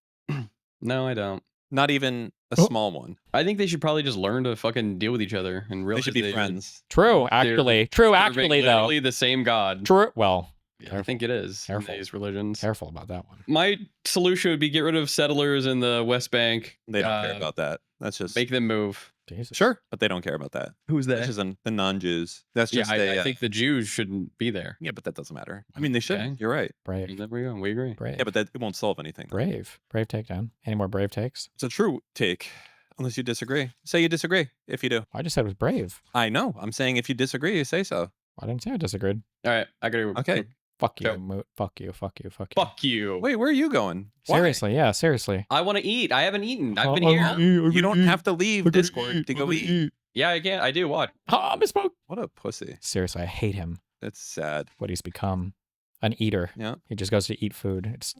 No, I don't. Not even a small one. I think they should probably just learn to fucking deal with each other and realize they should be friends. True, actually. True, actually, though. Literally the same God. True. Well, I think it is. Careful. In these religions. Careful about that one. My solution would be get rid of settlers in the West Bank. They don't care about that. That's just make them move. Jesus. Sure, but they don't care about that. Who's that? That's just the non-Jews. That's just I think the Jews shouldn't be there. Yeah, but that doesn't matter. I mean, they should. Okay. You're right. Brave. There we go. We agree. Brave. Yeah, but it won't solve anything. Brave. Brave takedown. Any more brave takes? It's a true take, unless you disagree. Say you disagree if you do. I just said it was brave. I know. I'm saying if you disagree, you say so. I didn't say I disagreed. All right, I agree. Okay. Fuck you, Go. Moot. Fuck you. Fuck you. Fuck you. Fuck you. Wait, where are you going? Why? Seriously, yeah, seriously. I want to eat. I haven't eaten. I've been here. You don't have to leave Discord to go eat. Yeah, I can. I do. What? Ah, misspoke. What a pussy. Seriously, I hate him. That's sad. What he's become. An eater. Yeah. He just goes to eat food. It's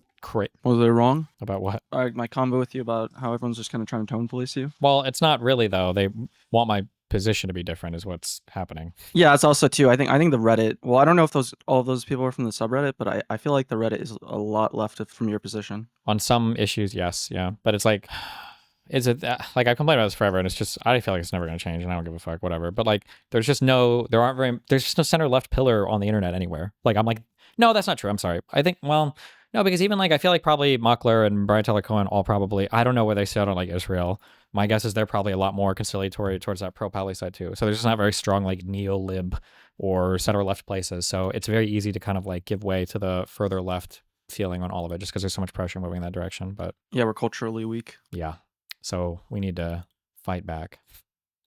Was they wrong? About what? My convo with you about how everyone's just kind of trying to tone police you. Well, it's not really though. They want my position to be different is what's happening. Yeah, it's also too. I think the Reddit. Well, I don't know if all of those people are from the subreddit, but I feel like the Reddit is a lot left from your position. On some issues, yes, yeah. But it's like, is it like I've complained about this forever, and it's just I feel like it's never gonna change, and I don't give a fuck, whatever. But like, there's just no center left pillar on the internet anywhere. Like I'm like, no, that's not true. I'm sorry. I think no, because even like I feel like probably Mockler and Brian Taylor Cohen all probably I don't know where they sit on like Israel. My guess is they're probably a lot more conciliatory towards that pro-Pally side too. So there's just not very strong like neo-lib or center left places. So it's very easy to kind of like give way to the further left feeling on all of it just because there's so much pressure moving in that direction. But yeah, we're culturally weak. Yeah. So we need to fight back.